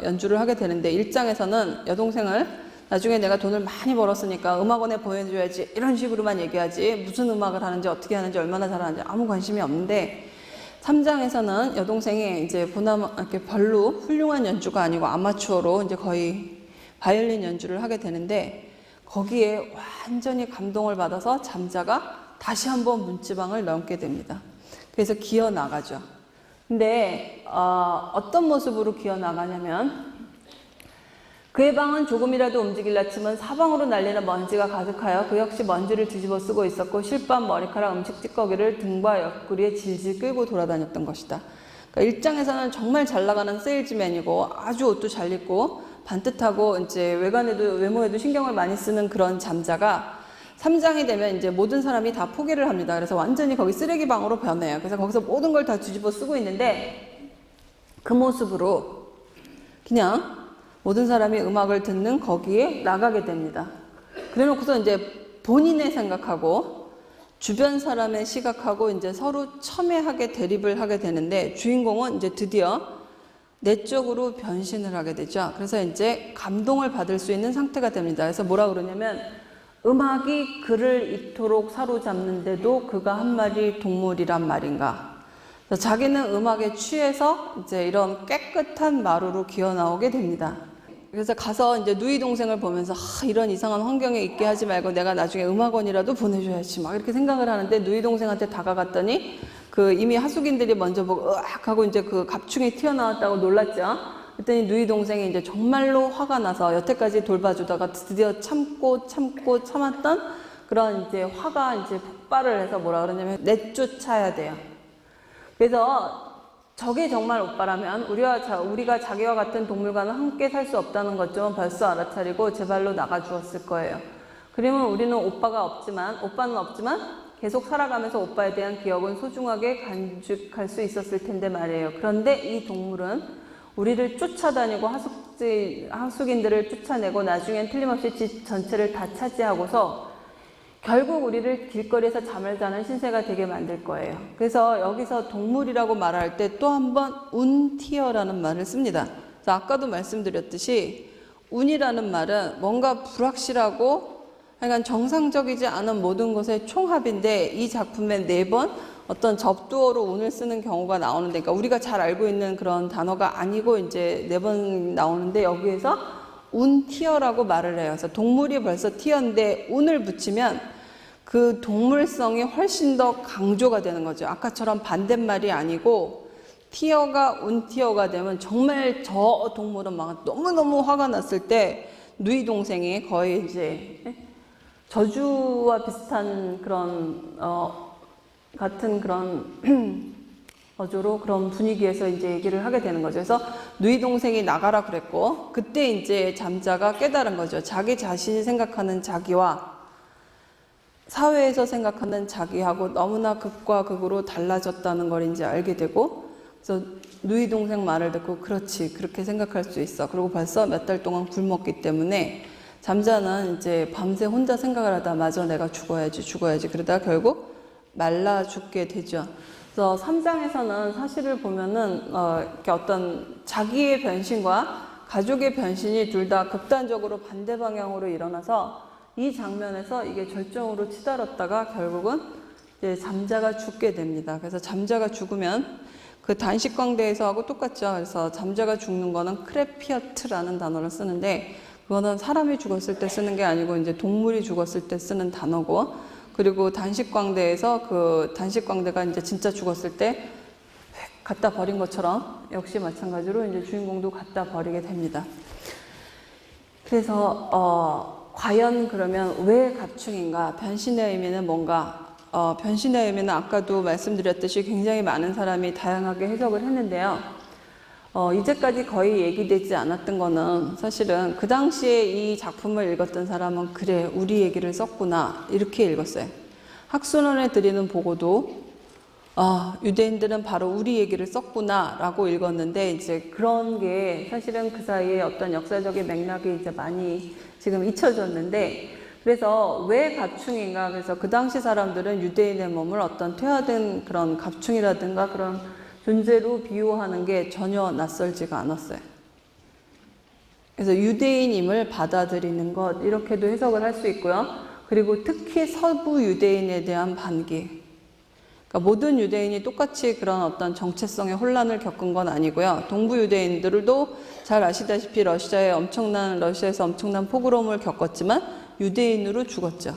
연주를 하게 되는데 1장에서는 여동생을 나중에 내가 돈을 많이 벌었으니까 음악원에 보내줘야지 이런 식으로만 얘기하지 무슨 음악을 하는지 어떻게 하는지 얼마나 잘하는지 아무 관심이 없는데 3장에서는 여동생이 이제 이렇게 별로 훌륭한 연주가 아니고 아마추어로 이제 거의 바이올린 연주를 하게 되는데 거기에 완전히 감동을 받아서 잠자가 다시 한번 문지방을 넘게 됩니다. 그래서 기어 나가죠. 근데 어떤 모습으로 기어 나가냐면 그의 방은 조금이라도 움직일라 치면 사방으로 날리는 먼지가 가득하여 그 역시 먼지를 뒤집어 쓰고 있었고 실밥, 머리카락, 음식 찌꺼기를 등과 옆구리에 질질 끌고 돌아다녔던 것이다. 그러니까 1장에서는 정말 잘 나가는 세일즈맨이고 아주 옷도 잘 입고 반듯하고 이제 외모에도 신경을 많이 쓰는 그런 잠자가 3장이 되면 이제 모든 사람이 다 포기를 합니다. 그래서 완전히 거기 쓰레기 방으로 변해요. 그래서 거기서 모든 걸 다 뒤집어 쓰고 있는데 그 모습으로 그냥 모든 사람이 음악을 듣는 거기에 나가게 됩니다. 그래 놓고서 이제 본인의 생각하고 주변 사람의 시각하고 이제 서로 첨예하게 대립을 하게 되는데 주인공은 이제 드디어 내적으로 변신을 하게 되죠. 그래서 이제 감동을 받을 수 있는 상태가 됩니다. 그래서 뭐라 그러냐면 음악이 그를 이토록 사로잡는데도 그가 한 마리 동물이란 말인가. 자기는 음악에 취해서 이제 이런 깨끗한 마루로 기어 나오게 됩니다. 그래서 가서 이제 누이 동생을 보면서 이런 이상한 환경에 있게 하지 말고 내가 나중에 음악원이라도 보내줘야지 막 이렇게 생각을 하는데 누이 동생한테 다가갔더니 그 이미 하숙인들이 먼저 보고 으악 하고 이제 그 갑충이 튀어나왔다고 놀랐죠. 그랬더니 누이 동생이 이제 정말로 화가 나서 여태까지 돌봐주다가 드디어 참았던 그런 이제 화가 이제 폭발을 해서 뭐라 그러냐면 내쫓아야 돼요. 그래서 저게 정말 오빠라면 우리가 자기와 같은 동물과는 함께 살 수 없다는 것 좀 벌써 알아차리고 제 발로 나가 주었을 거예요. 그러면 우리는 오빠는 없지만 계속 살아가면서 오빠에 대한 기억은 소중하게 간직할 수 있었을 텐데 말이에요. 그런데 이 동물은 우리를 쫓아다니고 하숙인들을 쫓아내고 나중엔 틀림없이 집 전체를 다 차지하고서 결국 우리를 길거리에서 잠을 자는 신세가 되게 만들 거예요. 그래서 여기서 동물이라고 말할 때 또 한 번 운티어라는 말을 씁니다. 그래서 아까도 말씀드렸듯이 운이라는 말은 뭔가 불확실하고 하여간 정상적이지 않은 모든 것의 총합인데 이 작품에 4번 어떤 접두어로 운을 쓰는 경우가 나오는데, 그러니까 우리가 잘 알고 있는 그런 단어가 아니고 이제 4번 나오는데 여기에서 운티어라고 말을 해요. 그래서 동물이 벌써 티어인데 운을 붙이면 그 동물성이 훨씬 더 강조가 되는 거죠. 아까처럼 반대말이 아니고 티어가 운티어가 되면 정말 저 동물은 막 너무너무 화가 났을 때 누이 동생이 거의 이제 저주와 비슷한 그런 같은 그런 어조로 그런 분위기에서 이제 얘기를 하게 되는 거죠. 그래서 누이 동생이 나가라 그랬고 그때 이제 잠자가 깨달은 거죠. 자기 자신이 생각하는 자기와 사회에서 생각하는 자기하고 너무나 극과 극으로 달라졌다는 걸 이제 알게 되고 그래서 누이 동생 말을 듣고 그렇지 그렇게 생각할 수 있어. 그리고 벌써 몇 달 동안 굶었기 때문에 잠자는 이제 밤새 혼자 생각을 하다 맞아 내가 죽어야지 그러다 결국 말라 죽게 되죠. 그래서 3장에서는 사실을 보면은 이렇게 어떤 자기의 변신과 가족의 변신이 둘 다 극단적으로 반대 방향으로 일어나서 이 장면에서 이게 절정으로 치달았다가 결국은 이제 잠자가 죽게 됩니다. 그래서 잠자가 죽으면 그 단식광대에서 하고 똑같죠. 그래서 잠자가 죽는 거는 크레피어트라는 단어를 쓰는데 그거는 사람이 죽었을 때 쓰는 게 아니고 이제 동물이 죽었을 때 쓰는 단어고 그리고 단식광대에서 그 단식광대가 이제 진짜 죽었을 때 갖다 버린 것처럼 역시 마찬가지로 이제 주인공도 갖다 버리게 됩니다. 그래서 과연 그러면 왜 갑충인가? 변신의 의미는 뭔가? 변신의 의미는 아까도 말씀드렸듯이 굉장히 많은 사람이 다양하게 해석을 했는데요. 이제까지 거의 얘기되지 않았던 거는 사실은 그 당시에 이 작품을 읽었던 사람은 그래 우리 얘기를 썼구나 이렇게 읽었어요. 학술원에 드리는 보고도 유대인들은 바로 우리 얘기를 썼구나 라고 읽었는데 이제 그런 게 사실은 그 사이에 어떤 역사적인 맥락이 이제 많이 지금 잊혀졌는데 그래서 왜 갑충인가? 그래서 그 당시 사람들은 유대인의 몸을 어떤 퇴화된 그런 갑충이라든가 그런 존재로 비유하는 게 전혀 낯설지가 않았어요. 그래서 유대인임을 받아들이는 것 이렇게도 해석을 할 수 있고요. 그리고 특히 서부 유대인에 대한 반기. 그러니까 모든 유대인이 똑같이 그런 어떤 정체성의 혼란을 겪은 건 아니고요. 동부 유대인들도 잘 아시다시피 러시아에서 엄청난 포그롬을 겪었지만 유대인으로 죽었죠.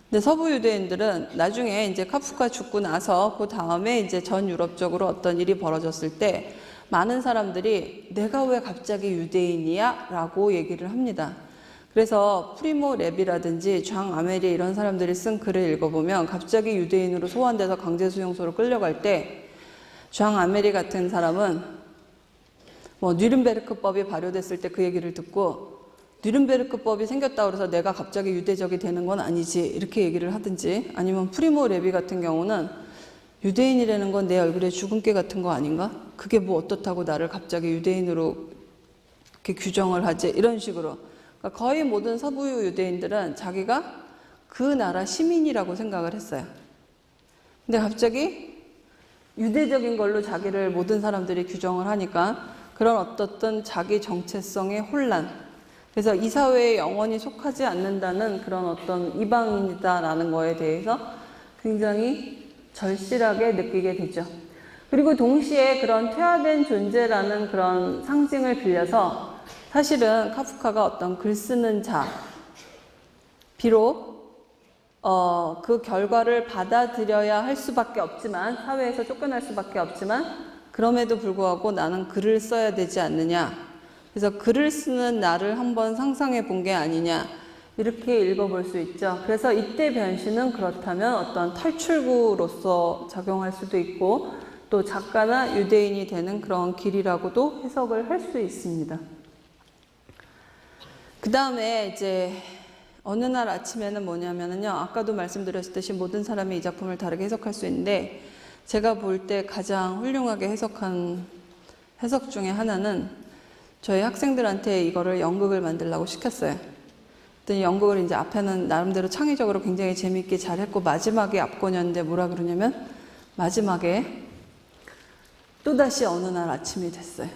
근데 서부 유대인들은 나중에 이제 카프카 죽고 나서 그 다음에 이제 전 유럽적으로 어떤 일이 벌어졌을 때 많은 사람들이 내가 왜 갑자기 유대인이야? 라고 얘기를 합니다. 그래서 프리모 레비라든지 장 아메리 이런 사람들이 쓴 글을 읽어보면 갑자기 유대인으로 소환돼서 강제수용소로 끌려갈 때 장 아메리 같은 사람은 뉘른베르크법이 발효됐을 때 그 얘기를 듣고 뉘른베르크법이 생겼다고 해서 내가 갑자기 유대적이 되는 건 아니지 이렇게 얘기를 하든지 아니면 프리모 레비 같은 경우는 유대인이라는 건 내 얼굴에 주근깨 같은 거 아닌가? 그게 뭐 어떻다고 나를 갑자기 유대인으로 이렇게 규정을 하지? 이런 식으로 그러니까 거의 모든 서부 유대인들은 자기가 그 나라 시민이라고 생각을 했어요. 근데 갑자기 유대적인 걸로 자기를 모든 사람들이 규정을 하니까 그런 어떤 자기 정체성의 혼란 그래서 이 사회에 영원히 속하지 않는다는 그런 어떤 이방인이다라는 거에 대해서 굉장히 절실하게 느끼게 되죠. 그리고 동시에 그런 퇴화된 존재라는 그런 상징을 빌려서 사실은 카프카가 어떤 글 쓰는 자, 비록 그 결과를 받아들여야 할 수밖에 없지만 사회에서 쫓겨날 수밖에 없지만 그럼에도 불구하고 나는 글을 써야 되지 않느냐. 그래서 글을 쓰는 나를 한번 상상해 본 게 아니냐 이렇게 읽어볼 수 있죠. 그래서 이때 변신은 그렇다면 어떤 탈출구로서 작용할 수도 있고 또 작가나 유대인이 되는 그런 길이라고도 해석을 할 수 있습니다. 그 다음에 이제 어느 날 아침에는 뭐냐면요. 아까도 말씀드렸듯이 모든 사람이 이 작품을 다르게 해석할 수 있는데 제가 볼 때 가장 훌륭하게 해석한 해석 중에 하나는 저희 학생들한테 이거를 연극을 만들라고 시켰어요. 그랬더니 연극을 이제 앞에는 나름대로 창의적으로 굉장히 재미있게 잘했고 마지막에 앞권이었는데 뭐라 그러냐면 마지막에 또다시 어느 날 아침이 됐어요.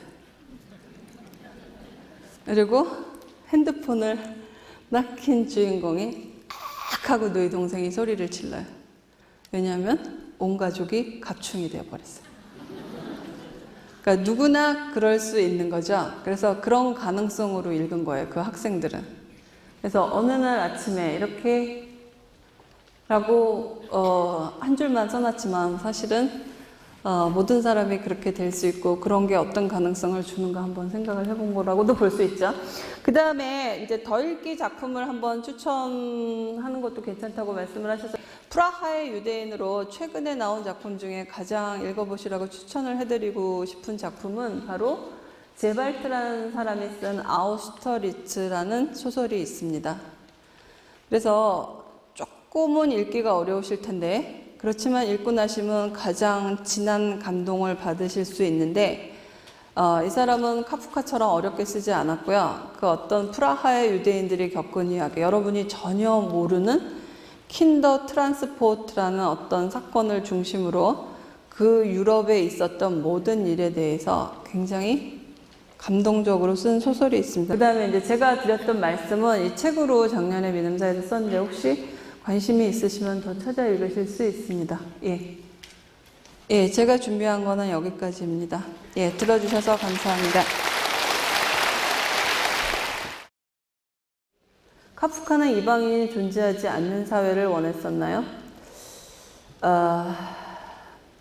그리고 핸드폰을 딱 킨 주인공이 악 하고 너희 동생이 소리를 질러요. 왜냐하면 온 가족이 갑충이 되어버렸어요. 그러니까 누구나 그럴 수 있는 거죠. 그래서 그런 가능성으로 읽은 거예요. 그 학생들은. 그래서 어느 날 아침에 이렇게 라고 한 줄만 써놨지만 사실은 모든 사람이 그렇게 될 수 있고 그런 게 어떤 가능성을 주는가 한번 생각을 해본 거라고도 볼 수 있죠. 그 다음에 이제 더 읽기 작품을 한번 추천하는 것도 괜찮다고 말씀을 하셔서 프라하의 유대인으로 최근에 나온 작품 중에 가장 읽어보시라고 추천을 해드리고 싶은 작품은 바로 제발트라는 사람이 쓴 아우슈터리츠라는 소설이 있습니다. 그래서 조금은 읽기가 어려우실 텐데 그렇지만 읽고 나시면 가장 진한 감동을 받으실 수 있는데 이 사람은 카프카처럼 어렵게 쓰지 않았고요. 그 어떤 프라하의 유대인들이 겪은 이야기, 여러분이 전혀 모르는 킨더 트란스포트라는 어떤 사건을 중심으로 그 유럽에 있었던 모든 일에 대해서 굉장히 감동적으로 쓴 소설이 있습니다. 그 다음에 이제 제가 드렸던 말씀은 이 책으로 작년에 민음사에서 썼는데 혹시 관심이 있으시면 더 찾아 읽으실 수 있습니다. 예, 제가 준비한 거는 여기까지입니다. 예, 들어주셔서 감사합니다. 카프카는 이방인이 존재하지 않는 사회를 원했었나요?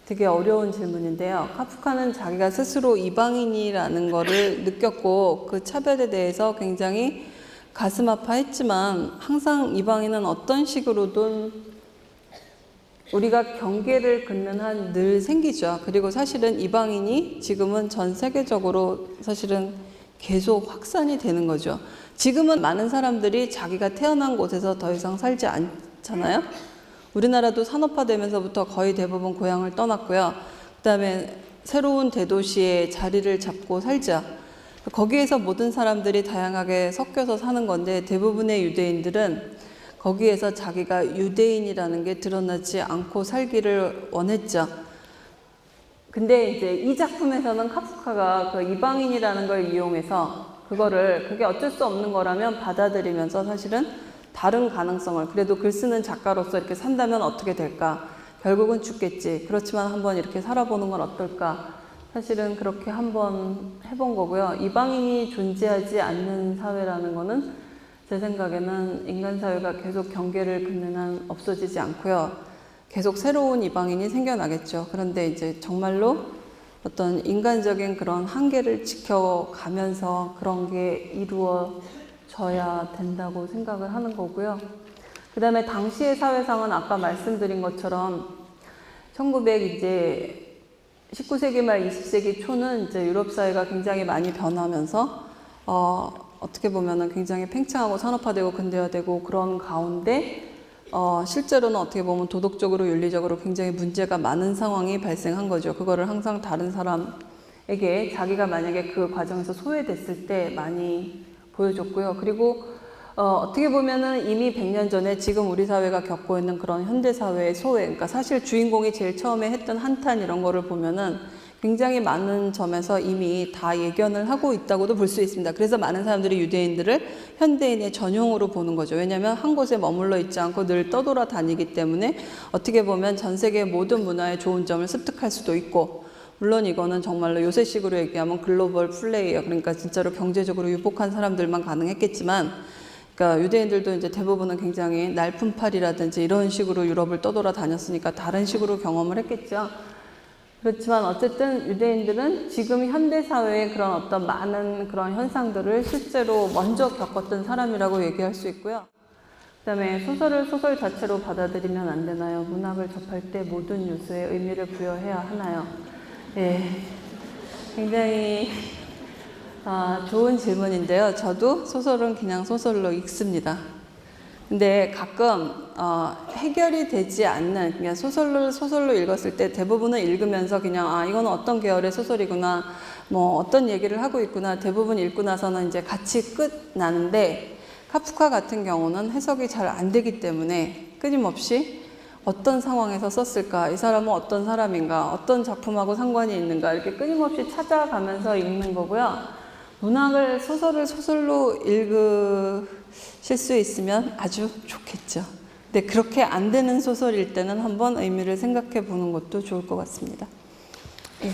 되게 어려운 질문인데요. 카프카는 자기가 스스로 이방인이라는 거를 느꼈고 그 차별에 대해서 굉장히 가슴 아파했지만 항상 이방인은 어떤 식으로든 우리가 경계를 긋는 한 늘 생기죠. 그리고 사실은 이방인이 지금은 전 세계적으로 사실은 계속 확산이 되는 거죠. 지금은 많은 사람들이 자기가 태어난 곳에서 더 이상 살지 않잖아요. 우리나라도 산업화되면서부터 거의 대부분 고향을 떠났고요. 그 다음에 새로운 대도시에 자리를 잡고 살자. 거기에서 모든 사람들이 다양하게 섞여서 사는 건데 대부분의 유대인들은 거기에서 자기가 유대인이라는 게 드러나지 않고 살기를 원했죠. 근데 이제 이 작품에서는 카프카가 그 이방인이라는 걸 이용해서 그게 어쩔 수 없는 거라면 받아들이면서 사실은 다른 가능성을, 그래도 글 쓰는 작가로서 이렇게 산다면 어떻게 될까? 결국은 죽겠지. 그렇지만 한번 이렇게 살아보는 건 어떨까? 사실은 그렇게 한번 해본 거고요. 이방인이 존재하지 않는 사회라는 거는 제 생각에는 인간 사회가 계속 경계를 긋는 한 없어지지 않고요. 계속 새로운 이방인이 생겨나겠죠. 그런데 이제 정말로 어떤 인간적인 그런 한계를 지켜가면서 그런 게 이루어져야 된다고 생각을 하는 거고요. 그 다음에 당시의 사회상은 아까 말씀드린 것처럼 19세기 말 20세기 초는 이제 유럽 사회가 굉장히 많이 변하면서 어떻게 보면은 굉장히 팽창하고 산업화되고 근대화되고 그런 가운데 실제로는 어떻게 보면 도덕적으로 윤리적으로 굉장히 문제가 많은 상황이 발생한 거죠. 그거를 항상 다른 사람에게 자기가 만약에 그 과정에서 소외됐을 때 많이 보여줬고요. 그리고 어떻게 보면은 이미 100년 전에 지금 우리 사회가 겪고 있는 그런 현대사회의 소외, 그러니까 사실 주인공이 제일 처음에 했던 한탄 이런 거를 보면은 굉장히 많은 점에서 이미 다 예견을 하고 있다고도 볼 수 있습니다. 그래서 많은 사람들이 유대인들을 현대인의 전용으로 보는 거죠. 왜냐하면 한 곳에 머물러 있지 않고 늘 떠돌아다니기 때문에 어떻게 보면 전 세계 모든 문화의 좋은 점을 습득할 수도 있고, 물론 이거는 정말로 요새식으로 얘기하면 글로벌 플레이어, 그러니까 진짜로 경제적으로 유복한 사람들만 가능했겠지만, 그러니까 유대인들도 이제 대부분은 굉장히 날품팔이라든지 이런 식으로 유럽을 떠돌아다녔으니까 다른 식으로 경험을 했겠죠. 그렇지만 어쨌든 유대인들은 지금 현대사회의 그런 어떤 많은 그런 현상들을 실제로 먼저 겪었던 사람이라고 얘기할 수 있고요. 그 다음에 소설을 소설 자체로 받아들이면 안 되나요? 문학을 접할 때 모든 요소에 의미를 부여해야 하나요? 예, 굉장히 좋은 질문인데요. 저도 소설은 그냥 소설로 읽습니다. 근데 가끔 해결이 되지 않는, 그냥 소설로 읽었을 때 대부분은 읽으면서 그냥 이거는 어떤 계열의 소설이구나, 뭐 어떤 얘기를 하고 있구나, 대부분 읽고 나서는 이제 같이 끝나는데, 카프카 같은 경우는 해석이 잘 안 되기 때문에 끊임없이 어떤 상황에서 썼을까, 이 사람은 어떤 사람인가, 어떤 작품하고 상관이 있는가, 이렇게 끊임없이 찾아가면서 읽는 거고요. 문학을 소설로 읽으실 수 있으면 아주 좋겠죠. 근데 그렇게 안 되는 소설일 때는 한번 의미를 생각해 보는 것도 좋을 것 같습니다. 예.